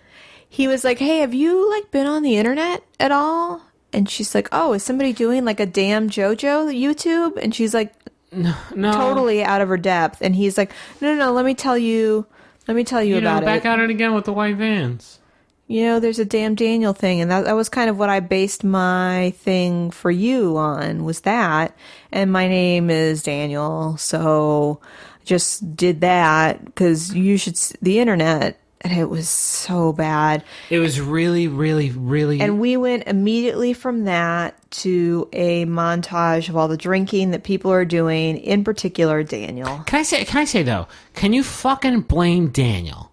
He was like, hey, have you like been on the internet at all? And she's like, oh, is somebody doing like a damn JoJo YouTube? And she's like, No. totally out of her depth. And he's like, no, let me tell you about back it. at it again with the white vans. You know, there's a damn Daniel thing. And that was kind of what I based my thing for you on, was that. And my name is Daniel. So just did that because you should the internet. And it was so bad. It was really, really, really... And we went immediately from that to a montage of all the drinking that people are doing, in particular Daniel. Can I say though, can you fucking blame Daniel?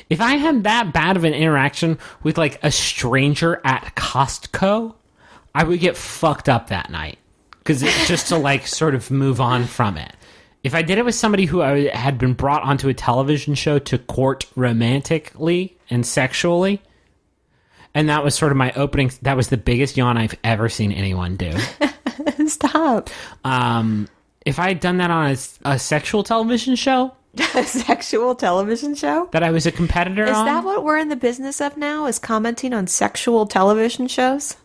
If I had that bad of an interaction with like a stranger at Costco, I would get fucked up that night. Because it's just to like sort of move on from it. If I did it with somebody who I had been brought onto a television show to court romantically and sexually, and that was sort of my opening, that was the biggest yawn I've ever seen anyone do. Stop. If I had done that on a sexual television show, A sexual television show? that I was a competitor Is on, that what we're in the business of now? Is commenting on sexual television shows?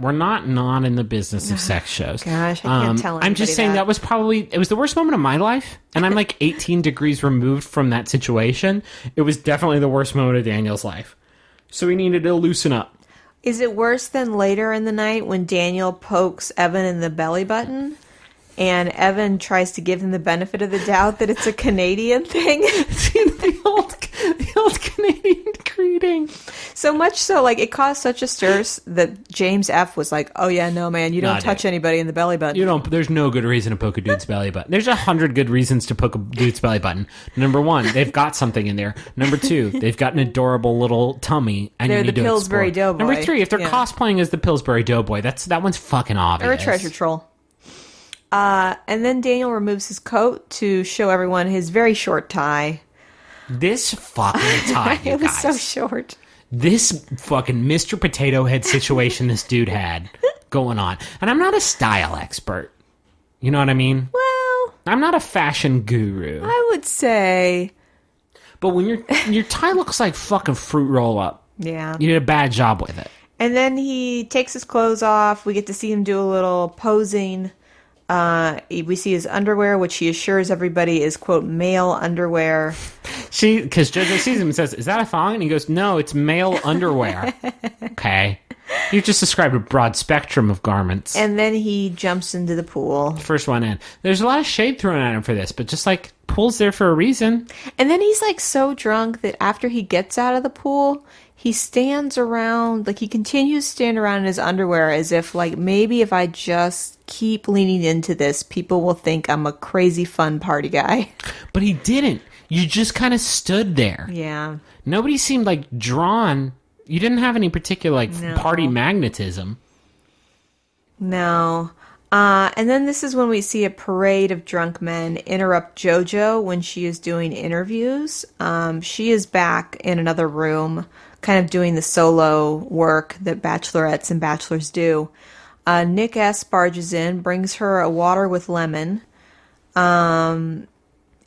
we're not in the business of sex shows. Gosh, I can't tell I'm just anybody saying that. that was probably, it was the worst moment of my life, and I'm like 18 degrees removed from that situation. It was definitely the worst moment of Daniel's life. So we needed to loosen up. Is it worse than later in the night when Daniel pokes Evan in the belly button? And Evan tries to give him the benefit of the doubt that it's a Canadian thing. the old Canadian greeting. So much so, like, it caused such a stir that James F. was like, oh yeah, no man, you don't Nah, touch dude. anybody in the belly button. You don't. There's no good reason to poke a dude's belly button. There's 100 good reasons to poke a dude's belly button. Number one, they've got something in there. Number two, they've got an adorable little tummy, and They're you need the to Pillsbury explore. Doughboy. Number three, if they're Yeah. cosplaying as the Pillsbury Doughboy, that one's fucking obvious. Or a treasure troll. And then Daniel removes his coat to show everyone his very short tie. This fucking tie, you It was guys. so short. This fucking Mr. Potato Head situation this dude had going on. And I'm not a style expert. You know what I mean? Well, I'm not a fashion guru. I would say, But when your tie looks like fucking fruit roll up, yeah. you did a bad job with it. And then he takes his clothes off. We get to see him do a little posing. We see his underwear, which he assures everybody is, quote, male underwear. Because JoJo sees him and says, "Is that a thong?" And he goes, "No, it's male underwear." Okay. You just described a broad spectrum of garments. And then he jumps into the pool. First one in. There's a lot of shade thrown at him for this, but just like, pool's there for a reason. And then he's like so drunk that after he gets out of the pool, he stands around, like he continues to stand around in his underwear as if like maybe if I just keep leaning into this, people will think I'm a crazy fun party guy. But he didn't. You just kind of stood there. Yeah. Nobody seemed like drawn. You didn't have any particular like No. party magnetism. No. And then this is when we see a parade of drunk men interrupt JoJo when she is doing interviews. She is back in another room, kind of doing the solo work that bachelorettes and bachelors do. Nick S. barges in, brings her a water with lemon, and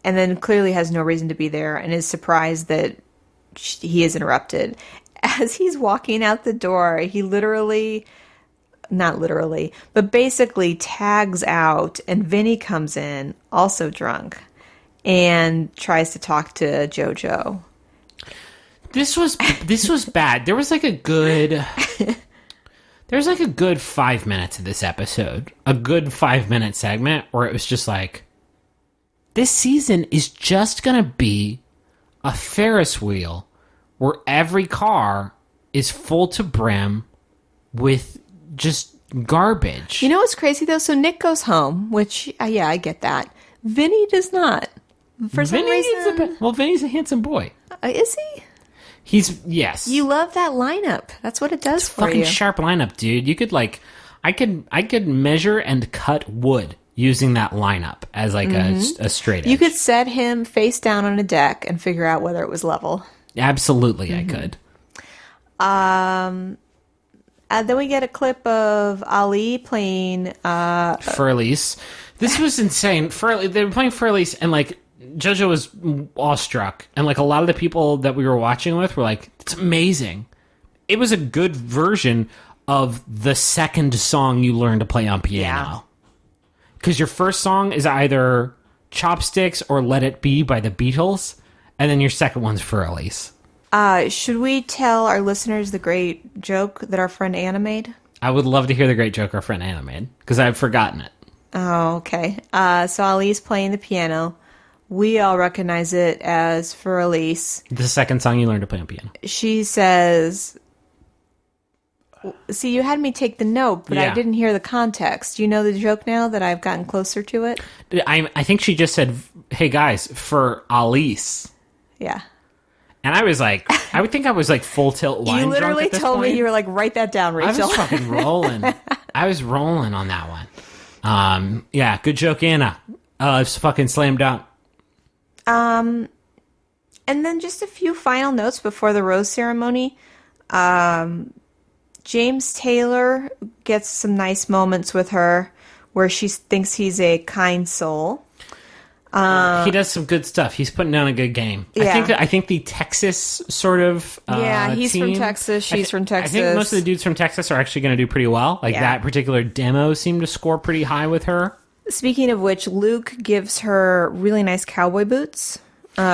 then clearly has no reason to be there and is surprised that he is interrupted. As he's walking out the door, he not literally, but basically tags out, and Vinny comes in, also drunk, and tries to talk to JoJo. This was bad. There was like a good 5 minutes of this episode. A good 5-minute segment where it was just like, this season is just going to be a Ferris wheel where every car is full to brim with just garbage. You know what's crazy though? So Nick goes home, which yeah, I get that. Vinny does not. For some reason, Vinny's a handsome boy. Is he? Yes. You love that lineup. That's what it does for Fucking you. sharp lineup, dude. You could I could measure and cut wood using that lineup as like a straight edge. You could set him face down on a deck and figure out whether it was level. Absolutely, I could. Then we get a clip of Ali playing Furlise. This was insane. They were playing Furlise, and like JoJo was awestruck, and like a lot of the people that we were watching with were like, "It's amazing." It was a good version of the second song you learn to play on piano. Because your first song is either Chopsticks or Let It Be by the Beatles, and then your second one's Furlise. Should we tell our listeners the great joke that our friend Anna made? I would love to hear the great joke our friend Anna made, because I've forgotten it. Oh, okay. So Ali's playing the piano. We all recognize it as for Elise. The second song you learned to play on piano. She says, see, you had me take the note, but I Yeah. didn't hear the context. Do you know the joke now that I've gotten closer to it? I think she just said, "Hey guys, for Alice." Yeah. And I was like, I would think I was like full tilt line You drunk literally at this told point. me, you were like, write that down, I Rachel. was fucking rolling. I was rolling on that one. Yeah, good joke, Anna. It's fucking slam dunk. And then just a few final notes before the rose ceremony. James Taylor gets some nice moments with her where she thinks he's a kind soul. He does some good stuff. He's putting down a good game. Yeah. I think the Texas sort of He's from team, Texas. She's from Texas. I think most of the dudes from Texas are actually going to do pretty well. Like that particular demo seemed to score pretty high with her. Speaking of which, Luke gives her really nice cowboy boots,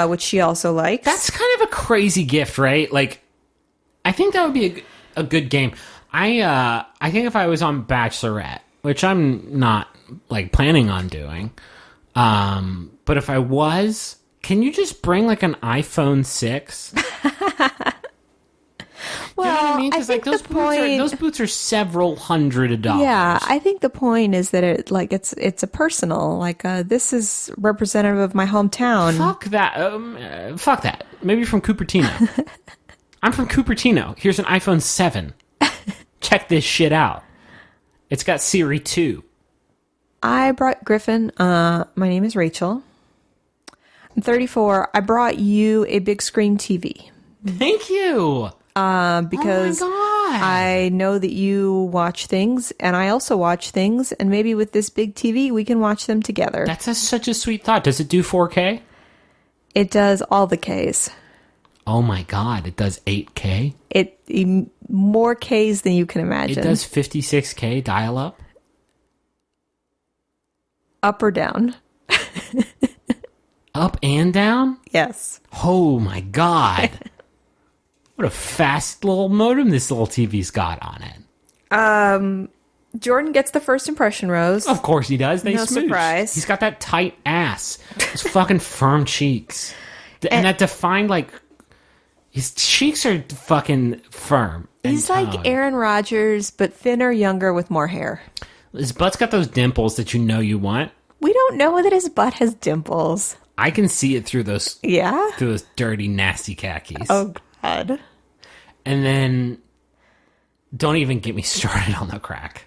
which she also likes. That's kind of a crazy gift, right? Like, I think that would be a good game. I think if I was on Bachelorette, which I'm not like planning on doing, but if I was, can you just bring like an iPhone 6? Well, You know what I mean? I 'Cause, think like, those boots are several $100s. Yeah, I think the point is that it's a personal. Like, this is representative of my hometown. Fuck that. Fuck that. Maybe from Cupertino. I'm from Cupertino. Here's an iPhone 7. Check this shit out. It's got Siri 2. I brought Griffin. My name is Rachel. I'm 34. I brought you a big screen TV Thank you. because oh my God. I know that you watch things, and I also watch things, and maybe with this big TV, we can watch them together. That's such a sweet thought. Does it do 4K? It does all the Ks. Oh my God. It does 8K? More Ks than you can imagine. It does 56K dial-up? Up or down? Up and down? Yes. Oh my God. What a fast little modem this little TV's got on it. Jordan gets the first impression rose. Of course he does. They No smooch. surprise. He's got that tight ass. Those fucking firm cheeks. And that defined, like, his cheeks are fucking firm. and He's like toned. Aaron Rodgers, but thinner, younger, with more hair. His butt's got those dimples that you know you want. We don't know that his butt has dimples. I can see it through those Yeah? dirty, nasty khakis. Oh, God. And then, don't even get me started on the crack.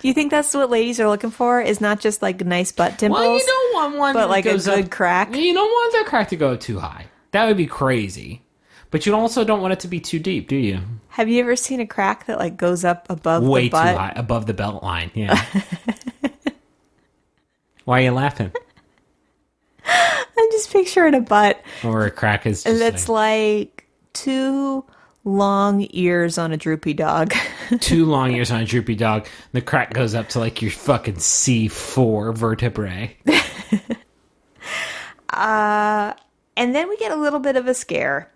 Do you think that's what ladies are looking for? Is not just like nice butt dimples? Well, you don't want one but that like a goes good up- crack? You don't want that crack to go too high. That would be crazy. But you also don't want it to be too deep, do you? Have you ever seen a crack that like goes up above Way the too butt? high, above the belt line, yeah. Why are you laughing? I'm just picturing a butt Or a crack is just that's like two long ears on a droopy dog. too long ears on a droopy dog. The crack goes up to like your fucking C4 vertebrae. And then we get a little bit of a scare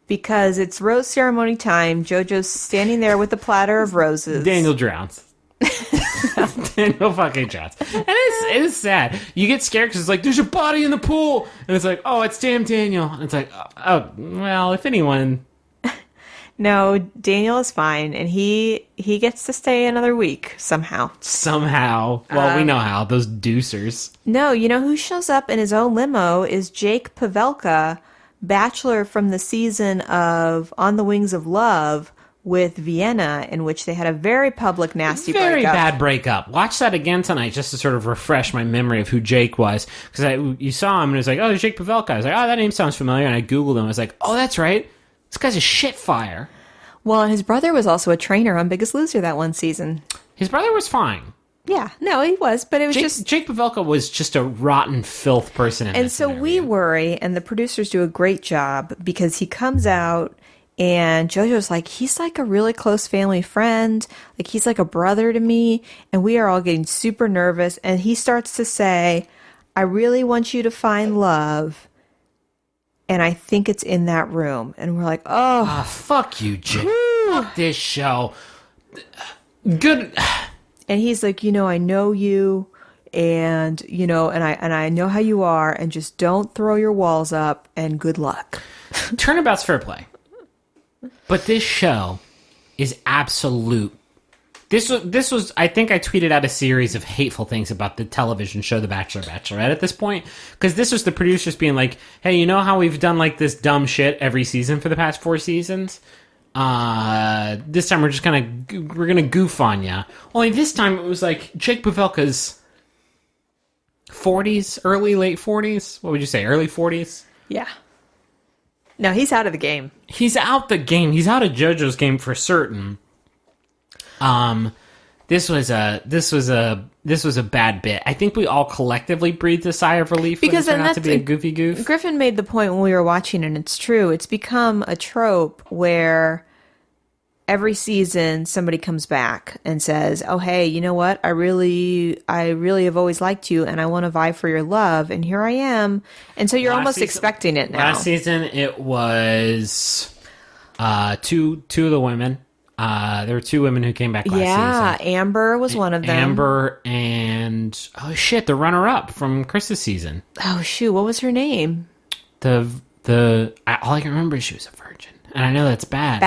because it's rose ceremony time. JoJo's standing there with a platter of roses. Daniel drowns. Daniel fucking drowns. And it is sad. You get scared because it's like, there's a body in the pool. And it's like, oh, it's damn Daniel. And it's like, oh, well, if anyone... No, Daniel is fine, and he gets to stay another week somehow. Somehow. Well, we know how. Those deucers. No, you know who shows up in his own limo is Jake Pavelka, Bachelor from the season of On the Wings of Love with Vienna, in which they had a very public, nasty Very breakup. bad breakup. Watch that again tonight just to sort of refresh my memory of who Jake was. Because you saw him and it was like, oh, there's Jake Pavelka. I was like, oh, that name sounds familiar. And I Googled him. I was like, oh, that's right. This guy's a shit fire. Well, and his brother was also a trainer on Biggest Loser that one season. His brother was fine. Yeah, no, he was, but it was Jake Pavelka was just a rotten filth person. And so we worry, and the producers do a great job, because he comes out, and JoJo's like, he's like a really close family friend, like he's like a brother to me, and we are all getting super nervous, and he starts to say, I really want you to find love, and I think it's in that room. And we're like, oh. Fuck you, Jake. Fuck this show. Good. And he's like, I know you, and, and I know how you are, and just don't throw your walls up, and good luck. Turnabout's fair play. But this show is absolute. This was, I think I tweeted out a series of hateful things about the television show The Bachelor, Bachelorette at this point. Because this was the producers being like, hey, you know how we've done like this dumb shit every season for the past 4 seasons? This time we're just gonna goof on ya. Only this time it was like Jake Pavelka's 40s, late 40s. What would you say, early 40s? Yeah. No, he's out of the game. He's out the game. He's out of JoJo's game for certain. This was a bad bit. I think we all collectively breathed a sigh of relief because it turned out to be a goofy goof. Griffin made the point when we were watching, and it's true. It's become a trope where every season somebody comes back and says, "Oh, hey, you know what? I really have always liked you, and I want to vie for your love, and here I am." And so you're almost expecting it now. Last season, it was two of the women. There were 2 women who came back last season. Yeah, Amber was one of them. Amber and, oh shit, the runner-up from Chris's season. Oh shoot, what was her name? All I can remember is she was a virgin. And I know that's bad.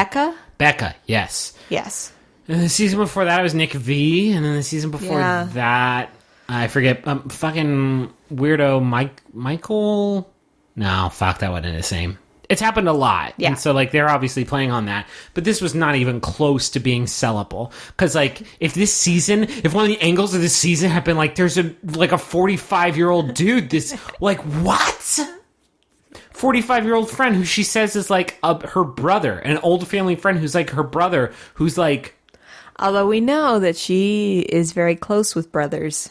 Becca, yes. Yes. And the season before that, it was Nick V. And then the season before that, I forget, fucking weirdo Michael? No, fuck, that wasn't the same. It's happened a lot. Yeah. And so, like, they're obviously playing on that. But this was not even close to being sellable. Because, like, if one of the angles of this season had been, like, there's a 45-year-old dude, like, what? 45-year-old friend who she says is, like, her brother. An old family friend who's, like, her brother, who's, like... Although we know that she is very close with brothers.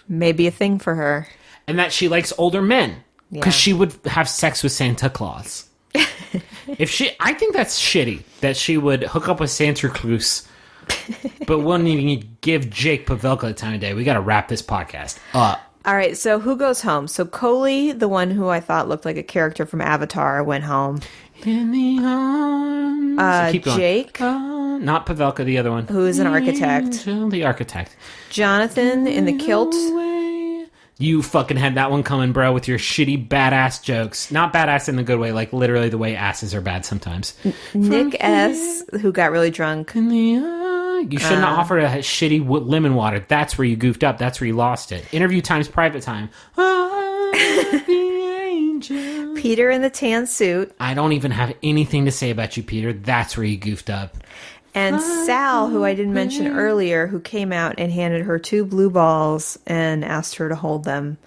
Maybe a thing for her. And that she likes older men. Because she would have sex with Santa Claus. I think that's shitty that she would hook up with Santa Claus, but wouldn't even give Jake Pavelka the time of day. We got to wrap this podcast up. All right, so who goes home? So Coley, the one who I thought looked like a character from Avatar, went home. In the arms. Keep going. Jake, not Pavelka, the other one, who is an architect. The architect. Jonathan in the kilt. You fucking had that one coming, bro, with your shitty badass jokes. Not badass in the good way, like literally the way asses are bad sometimes. Nick S., who got really drunk. You shouldn't have offered a shitty lemon water. That's where you goofed up. That's where you lost it. Interview time's private time. Peter in the tan suit. I don't even have anything to say about you, Peter. That's where you goofed up. And Sal, who I didn't mention earlier, who came out and handed her 2 blue balls and asked her to hold them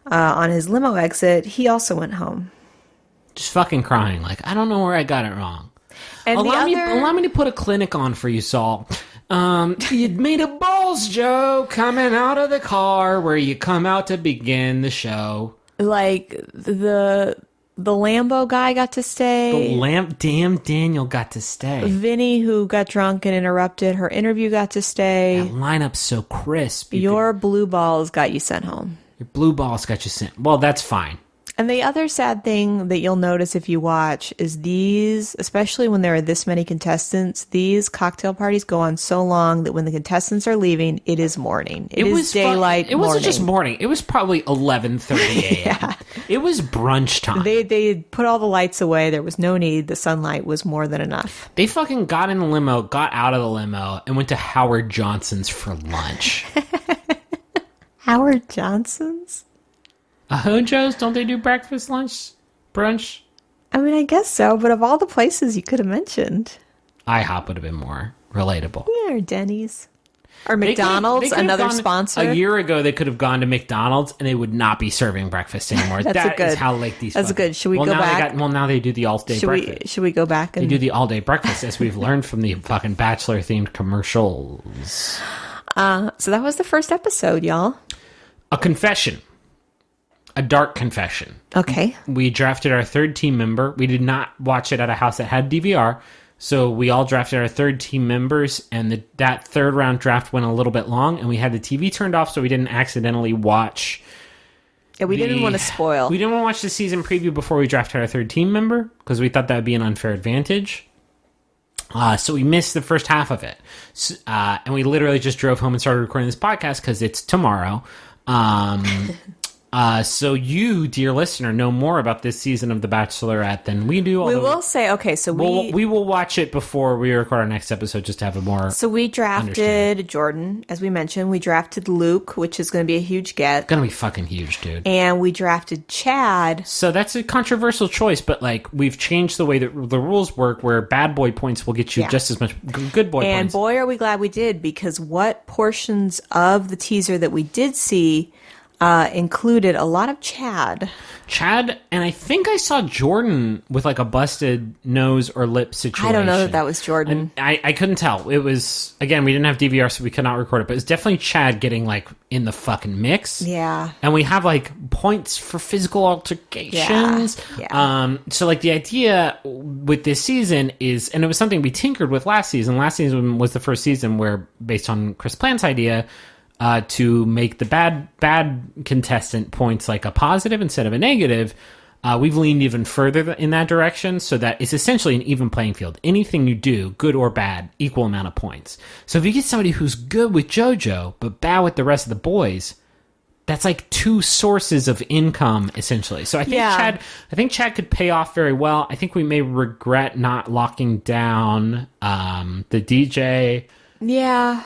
on his limo exit, he also went home. Just fucking crying. Like, I don't know where I got it wrong. And allow me to put a clinic on for you, Saul. You made a balls joke coming out of the car where you come out to begin the show. Like, the Lambo guy got to stay. Damn Daniel got to stay. Vinny, who got drunk and interrupted her interview, got to stay. That lineup's so crisp. Your blue balls got you sent home. Your blue balls got you sent. Well, that's fine. And the other sad thing that you'll notice if you watch is these, especially when there are this many contestants, these cocktail parties go on so long that when the contestants are leaving, it is morning. It is daylight. It wasn't just morning. It was probably 11:30 a.m. Yeah. It was brunch time. They put all the lights away. There was no need. The sunlight was more than enough. They fucking got in the limo, got out of the limo, and went to Howard Johnson's for lunch. Howard Johnson's? Hojo's, don't they do breakfast, lunch, brunch? I mean, I guess so, but of all the places you could have mentioned. IHOP would have been more relatable. Yeah, or Denny's. Or McDonald's, They could have another gone- sponsor. A year ago, they could have gone to McDonald's, and they would not be serving breakfast anymore. That's Is how late these That's fucking- good. Should we go now back? Now they do the all-day breakfast. Should we go back They and do the all-day breakfast, as we've learned from the fucking Bachelor-themed commercials. So that was the first episode, y'all. A confession. A dark confession. Okay. We drafted our third team member. We did not watch it at a house that had DVR, so we all drafted our third team members, and that third round draft went a little bit long, and we had the TV turned off so we didn't accidentally watch. Yeah, we didn't want to spoil. We didn't want to watch the season preview before we drafted our third team member because we thought that would be an unfair advantage. So we missed the first half of it, and we literally just drove home and started recording this podcast because it's tomorrow. So you, dear listener, know more about this season of The Bachelorette than we do. We will say, okay, so we will watch it before we record our next episode just to have a more. So we drafted Jordan, as we mentioned. We drafted Luke, which is going to be a huge get. Gonna be fucking huge, dude. And we drafted Chad. So that's a controversial choice, but like we've changed the way that the rules work, where bad boy points will get you just as much good boy And points. boy, are we glad we did, because what portions of the teaser that we did see included a lot of Chad. And I think I saw Jordan with like a busted nose or lip situation. I don't know that was Jordan. I couldn't tell. It was, again, we didn't have DVR, so we could not record it, but it's definitely Chad getting like in the fucking mix. Yeah. And we have like points for physical altercations. Yeah. So like the idea with this season is, and it was something we tinkered with last season. Last season was the first season where, based on Chris Plant's idea, to make the bad contestant points like a positive instead of a negative, we've leaned even further in that direction so that it's essentially an even playing field. Anything you do, good or bad, equal amount of points. So if you get somebody who's good with JoJo but bad with the rest of the boys, that's like two sources of income essentially. So I think Chad could pay off very well. I think we may regret not locking down the DJ. Yeah.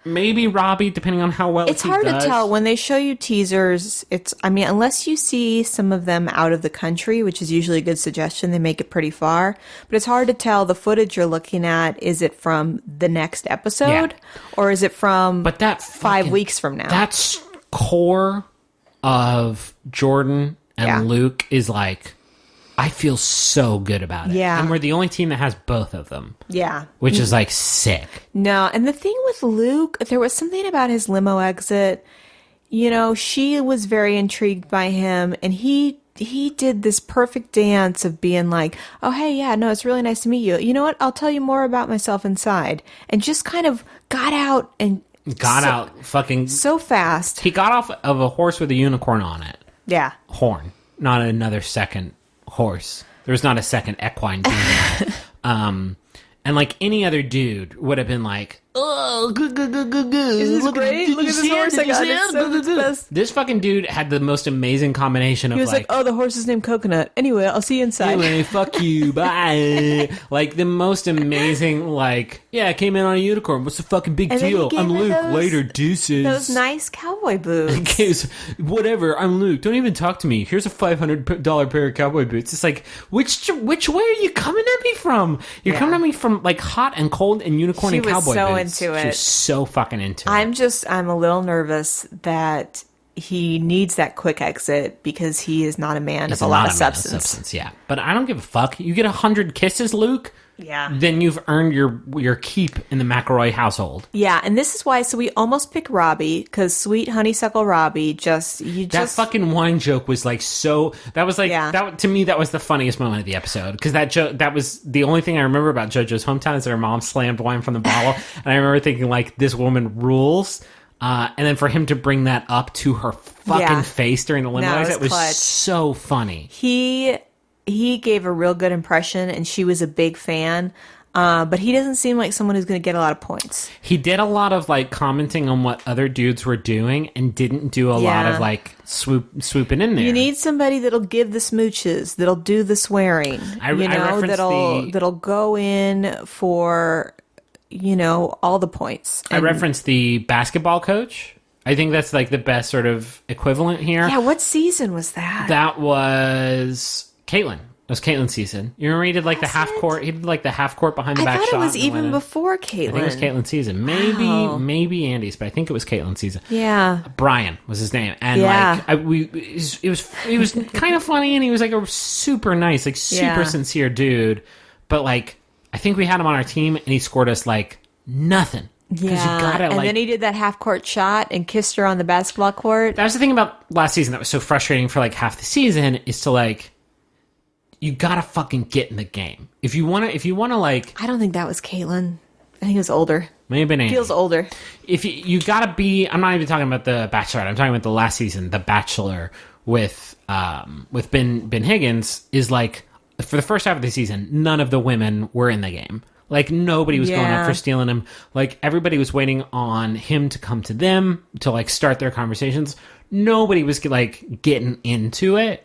Maybe Robbie, depending on how well it's hard to tell when they show you teasers. Unless you see some of them out of the country, which is usually a good suggestion, they make it pretty far. But it's hard to tell the footage you're looking at. Is it from the next episode, or is it from? But that 5 weeks from now. That's core of Jordan and Luke is like, I feel so good about it. Yeah. And we're the only team that has both of them. Yeah. Which is like sick. No, and the thing with Luke, there was something about his limo exit. You know, she was very intrigued by him, and he did this perfect dance of being like, oh, hey, yeah, no, it's really nice to meet you. You know what? I'll tell you more about myself inside. And just kind of got out and... fucking... So fast. He got off of a horse with a unicorn on it. Yeah. Horn. Not another second horse. There's not a second equine being and like any other dude would have been like, oh, good. This is great. Look at this horse I got. It's so the best. This fucking dude had the most amazing combination of He was like, oh, the horse is named Coconut. Anyway, I'll see you inside. Anyway, fuck you, bye. Like the most amazing, like, yeah, I came in on a unicorn. What's the fucking big And then he deal? gave I'm her Luke. those- Later, deuces. Those nice cowboy boots. Okay, so, whatever. I'm Luke. Don't even talk to me. Here's a $500 pair of cowboy boots. It's like, which way are you coming at me from? You're coming at me from like hot and cold and unicorn She and was cowboy so boots. into it. She was so fucking into it. I'm a little nervous that he needs that quick exit because he is not a man He's of a lot not of a man substance. Yeah, but I don't give a fuck. You get 100 kisses, Luke. Yeah. Then you've earned your keep in the McElroy household. Yeah, and this is why. So we almost pick Robbie because sweet honeysuckle Robbie That fucking wine joke was like so. That was like that to me. That was the funniest moment of the episode because that joke. That was the only thing I remember about JoJo's hometown is that her mom slammed wine from the bottle, and I remember thinking like, this woman rules. And then for him to bring that up to her fucking face during the eliminations, it was clutch. so funny. He gave a real good impression, and she was a big fan. But he doesn't seem like someone who's going to get a lot of points. He did a lot of like commenting on what other dudes were doing and didn't do a lot of like swooping in there. You need somebody that'll give the smooches, that'll do the swearing. I referenced that'll go in for, all the points. I referenced the basketball coach. I think that's like the best sort of equivalent here. Yeah, what season was that? That was Caitlyn. It was Caitlin's season. You remember he did like the half court. He did like the half court behind the back shot. I thought it was even before Caitlyn. I think it was Caitlin's season. Maybe Andy's, but I think it was Caitlin's season. Yeah, Brian was his name, and it was kind of funny, and he was like a super nice, like super sincere dude. But like, I think we had him on our team, and he scored us like nothing. Yeah, and then he did that half court shot and kissed her on the basketball court. That was the thing about last season that was so frustrating for like half the season is to like. You gotta fucking get in the game. If you wanna like... I don't think that was Caitlyn. I think it was older. Maybe Andy. Feels older. If you gotta be... I'm not even talking about the Bachelorette. I'm talking about the last season, the Bachelor with Ben Higgins is like... For the first half of the season, none of the women were in the game. Like, nobody was going up for stealing him. Like, everybody was waiting on him to come to them to, like, start their conversations. Nobody was, like, getting into it.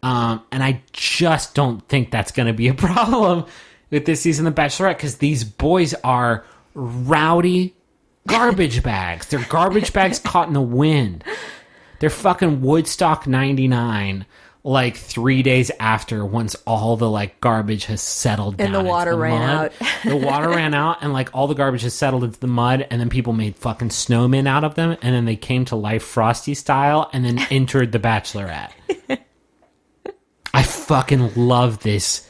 And I just don't think that's going to be a problem with this season of Bachelorette because these boys are rowdy garbage bags. They're garbage bags caught in the wind. They're fucking Woodstock 99 like 3 days after once all the like garbage has settled down. And the water ran out. The water ran out and like all the garbage has settled into the mud and then people made fucking snowmen out of them and then they came to life Frosty style and then entered the Bachelorette. I fucking love this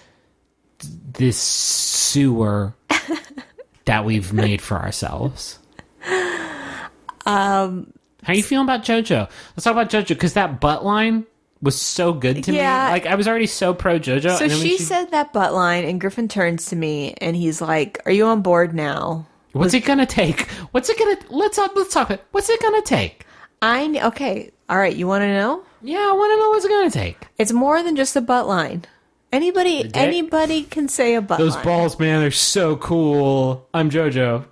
sewer that we've made for ourselves. How you feeling about JoJo? Let's talk about JoJo because that butt line was so good to me. Like I was already so pro JoJo. So she said that butt line, and Griffin turns to me and he's like, "Are you on board now? What's it gonna take? What's it gonna? Let's talk. What's it gonna take? Okay. All right. You want to know? Yeah, I want to know what's it gonna take. It's more than just a butt line. Anybody can say a butt line. Those balls, man, they're so cool. I'm JoJo.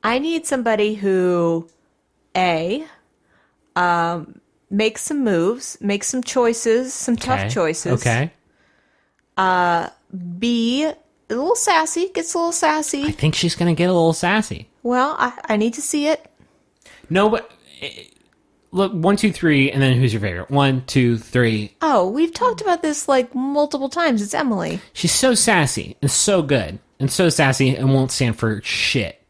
I need somebody who, makes some moves, makes some choices, some tough choices. Okay. B, a little sassy, gets a little sassy. I think she's gonna get a little sassy. Well, I need to see it. No, but look, 1, 2, 3, and then who's your favorite? 1, 2, 3. Oh, we've talked about this like multiple times. It's Emily. She's so sassy and so good and so sassy and won't stand for shit.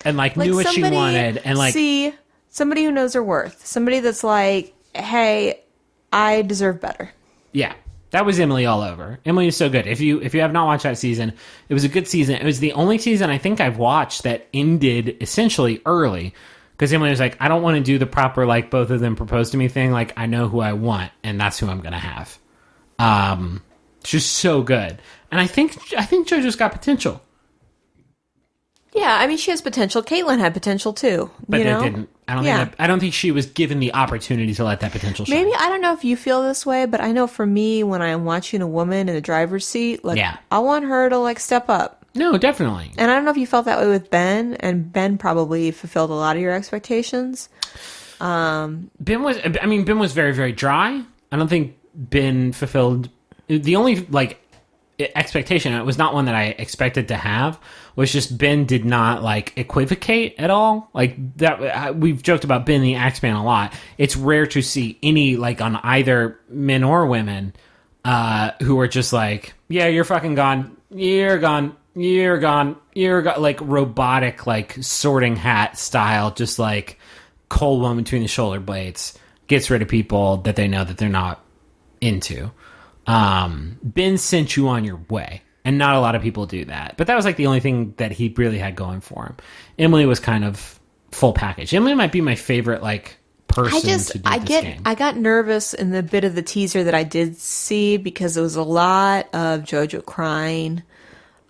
And like knew what she wanted and like see somebody who knows her worth. Somebody that's like, hey, I deserve better. Yeah. That was Emily all over. Emily is so good. If you have not watched that season, it was a good season. It was the only season I think I've watched that ended essentially early. Because Emily was like, I don't want to do the proper, like, both of them propose to me thing. Like, I know who I want, and that's who I'm going to have. She's so good. And I think JoJo's got potential. Yeah, I mean, she has potential. Caitlyn had potential, too. But they didn't. I don't think she was given the opportunity to let that potential shine. Maybe, I don't know if you feel this way, but I know for me, when I'm watching a woman in the driver's seat, like, I want her to, like, step up. No, definitely. And I don't know if you felt that way with Ben, and Ben probably fulfilled a lot of your expectations. Ben was very, very dry. I don't think Ben fulfilled the only like expectation. It was not one that I expected to have. Was just Ben did not like equivocate at all. Like that, we've joked about Ben the Axeman a lot. It's rare to see any like on either men or women who are just like, yeah, you're fucking gone. You're gone. You're gone, like robotic, like sorting hat style, just like cold one between the shoulder blades, gets rid of people that they know that they're not into. Ben sent you on your way, and not a lot of people do that. But that was like the only thing that he really had going for him. Emily was kind of full package. Emily might be my favorite, like, person to do this game. I got nervous in the bit of the teaser that I did see because it was a lot of JoJo crying.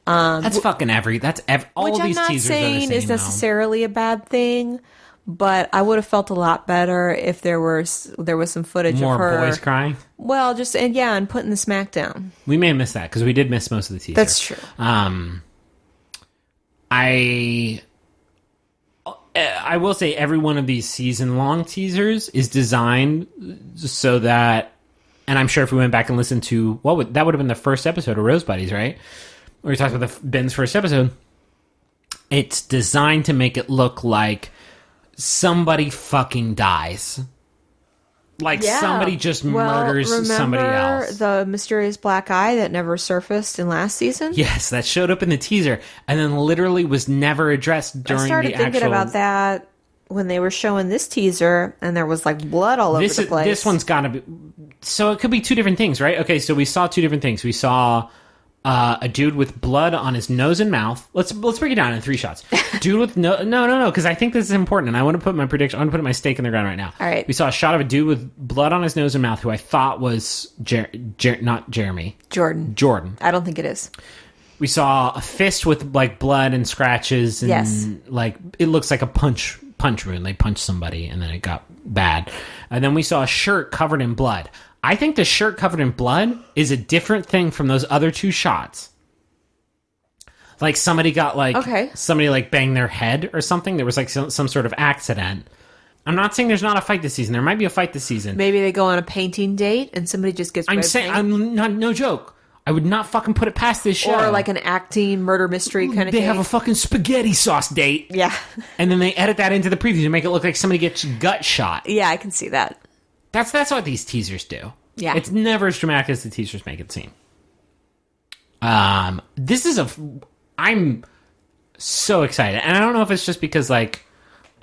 That's fucking all which these I'm not teasers saying are the same, is necessarily a bad thing, But I would have felt a lot better if there was some footage More of her. boys crying. Well, and putting the smack down. We may have missed that because we did miss most of the teaser. That's true. I will say every one of these season-long teasers is designed so that, and I'm sure if we went back and listened to that would have been the first episode of Rose Buddies, right? Where we talked about Ben's first episode. It's designed to make it look like somebody fucking dies. Like somebody just murders somebody else. The mysterious black eye that never surfaced in last season? Yes, that showed up in the teaser and then literally was never addressed during the actual... I started thinking about that when they were showing this teaser and there was like blood all over the place. This one's got to be... So it could be two different things, right? Okay, so we saw two different things. We saw a dude with blood on his nose and mouth. Let's break it down in 3 shots. Dude with no, because I think this is important, and I want to put my prediction. I want to put my stake in the ground right now. All right. We saw a shot of a dude with blood on his nose and mouth, who I thought was not Jeremy. Jordan. I don't think it is. We saw a fist with like blood and scratches, and like it looks like a punch wound. They punched somebody, and then it got bad. And then we saw a shirt covered in blood. I think the shirt covered in blood is a different thing from those other 2 shots. Like somebody got somebody like banged their head or something. There was like some sort of accident. I'm not saying there's not a fight this season. There might be a fight this season. Maybe they go on a painting date and somebody just gets red paint. I'm not, no joke. I would not fucking put it past this show. Or like an acting murder mystery kind of thing. They have a fucking spaghetti sauce date. Yeah. And then they edit that into the preview to make it look like somebody gets gut shot. Yeah, I can see that. That's what these teasers do. Yeah. It's never as dramatic as the teasers make it seem. I'm so excited. And I don't know if it's just because, like,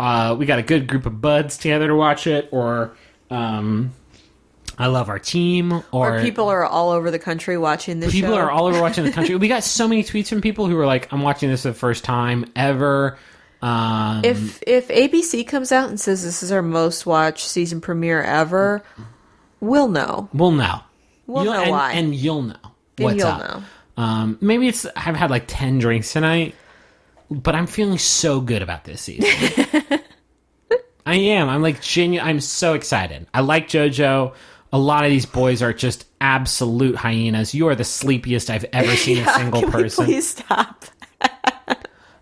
we got a good group of buds together to watch it, or I love our team, or people are all over the country watching this show. People are all over watching the country. We got so many tweets from people who were like, I'm watching this for the first time ever. If ABC comes out and says this is our most watched season premiere ever, we'll know. We'll know. We'll know why. And you'll know what's up. Maybe it's I've had like 10 drinks tonight, but I'm feeling so good about this season. I am. I'm like genuine. I'm so excited. I like JoJo. A lot of these boys are just absolute hyenas. You are the sleepiest I've ever seen a single person. Please stop.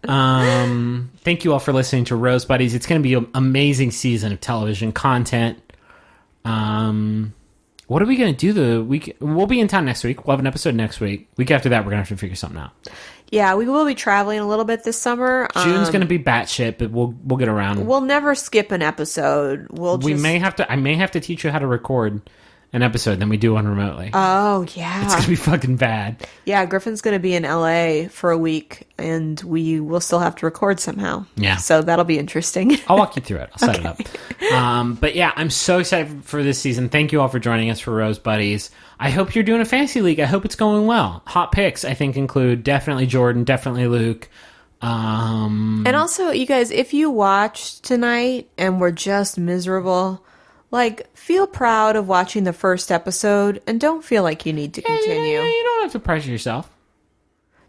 Thank you all for listening to Rose Buddies. It's going to be an amazing season of television content. What are we going to do we'll be in town next week. We'll have an episode next week. Week after that, we're going to have to figure something out. Yeah, we will be traveling a little bit this summer. June's going to be batshit, but we'll get around. We'll never skip an episode. I may have to teach you how to record an episode, then we do one remotely. Oh, yeah. It's going to be fucking bad. Yeah, Griffin's going to be in LA for a week, and we will still have to record somehow. Yeah. So that'll be interesting. I'll walk you through it. I'll set it up. But yeah, I'm so excited for this season. Thank you all for joining us for Rose Buddies. I hope you're doing a fantasy league. I hope it's going well. Hot picks, I think, include definitely Jordan, definitely Luke. And also, you guys, if you watched tonight and were just miserable, like, feel proud of watching the first episode and don't feel like you need to continue. You don't have to pressure yourself.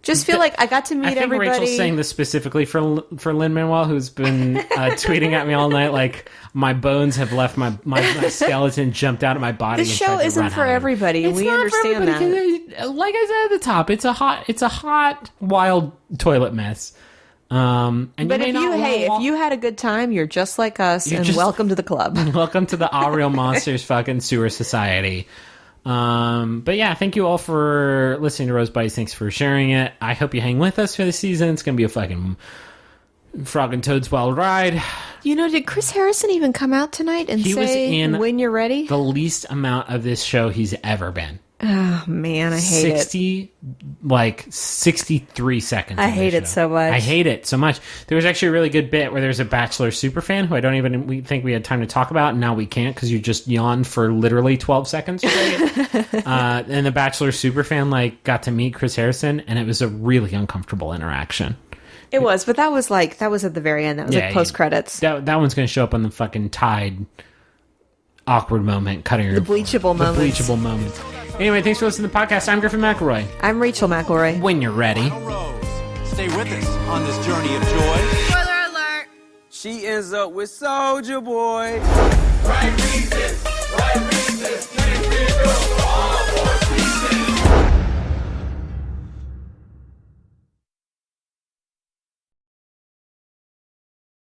Just feel like I got to meet everybody. Rachel's saying this specifically for Lin-Manuel, who's been tweeting at me all night, like, my bones have left my skeleton jumped out of my body. This show isn't for everybody, and we understand that. Like I said at the top, it's a hot, wild toilet mess. But if you had a good time, you're just like us, welcome to the club. Welcome to the All Real Monsters fucking sewer society. But yeah, thank you all for listening to Rose Buddies. Thanks for sharing it. I hope you hang with us for the season. It's gonna be a fucking Frog and Toad's wild ride. You know, did Chris Harrison even come out tonight and say when you're ready? The least amount of this show he's ever been. Oh man, I hate it. 63 seconds. I hate it so much. I hate it so much. There was actually a really good bit where there's a Bachelor superfan who we think we had time to talk about, and now we can't because you just yawned for literally 12 seconds straight. And the Bachelor superfan got to meet Chris Harrison, and it was a really uncomfortable interaction. It was, but that was at the very end. That was post credits. That one's going to show up on the fucking Tide awkward moment, cutting the bleachable moments. The bleachable moments. Anyway, thanks for listening to the podcast. I'm Griffin McElroy. I'm Rachel McElroy. When you're ready. Stay with us on this journey of joy. Spoiler alert. she ends up with Soldier Boy. Right reasons, right reasons.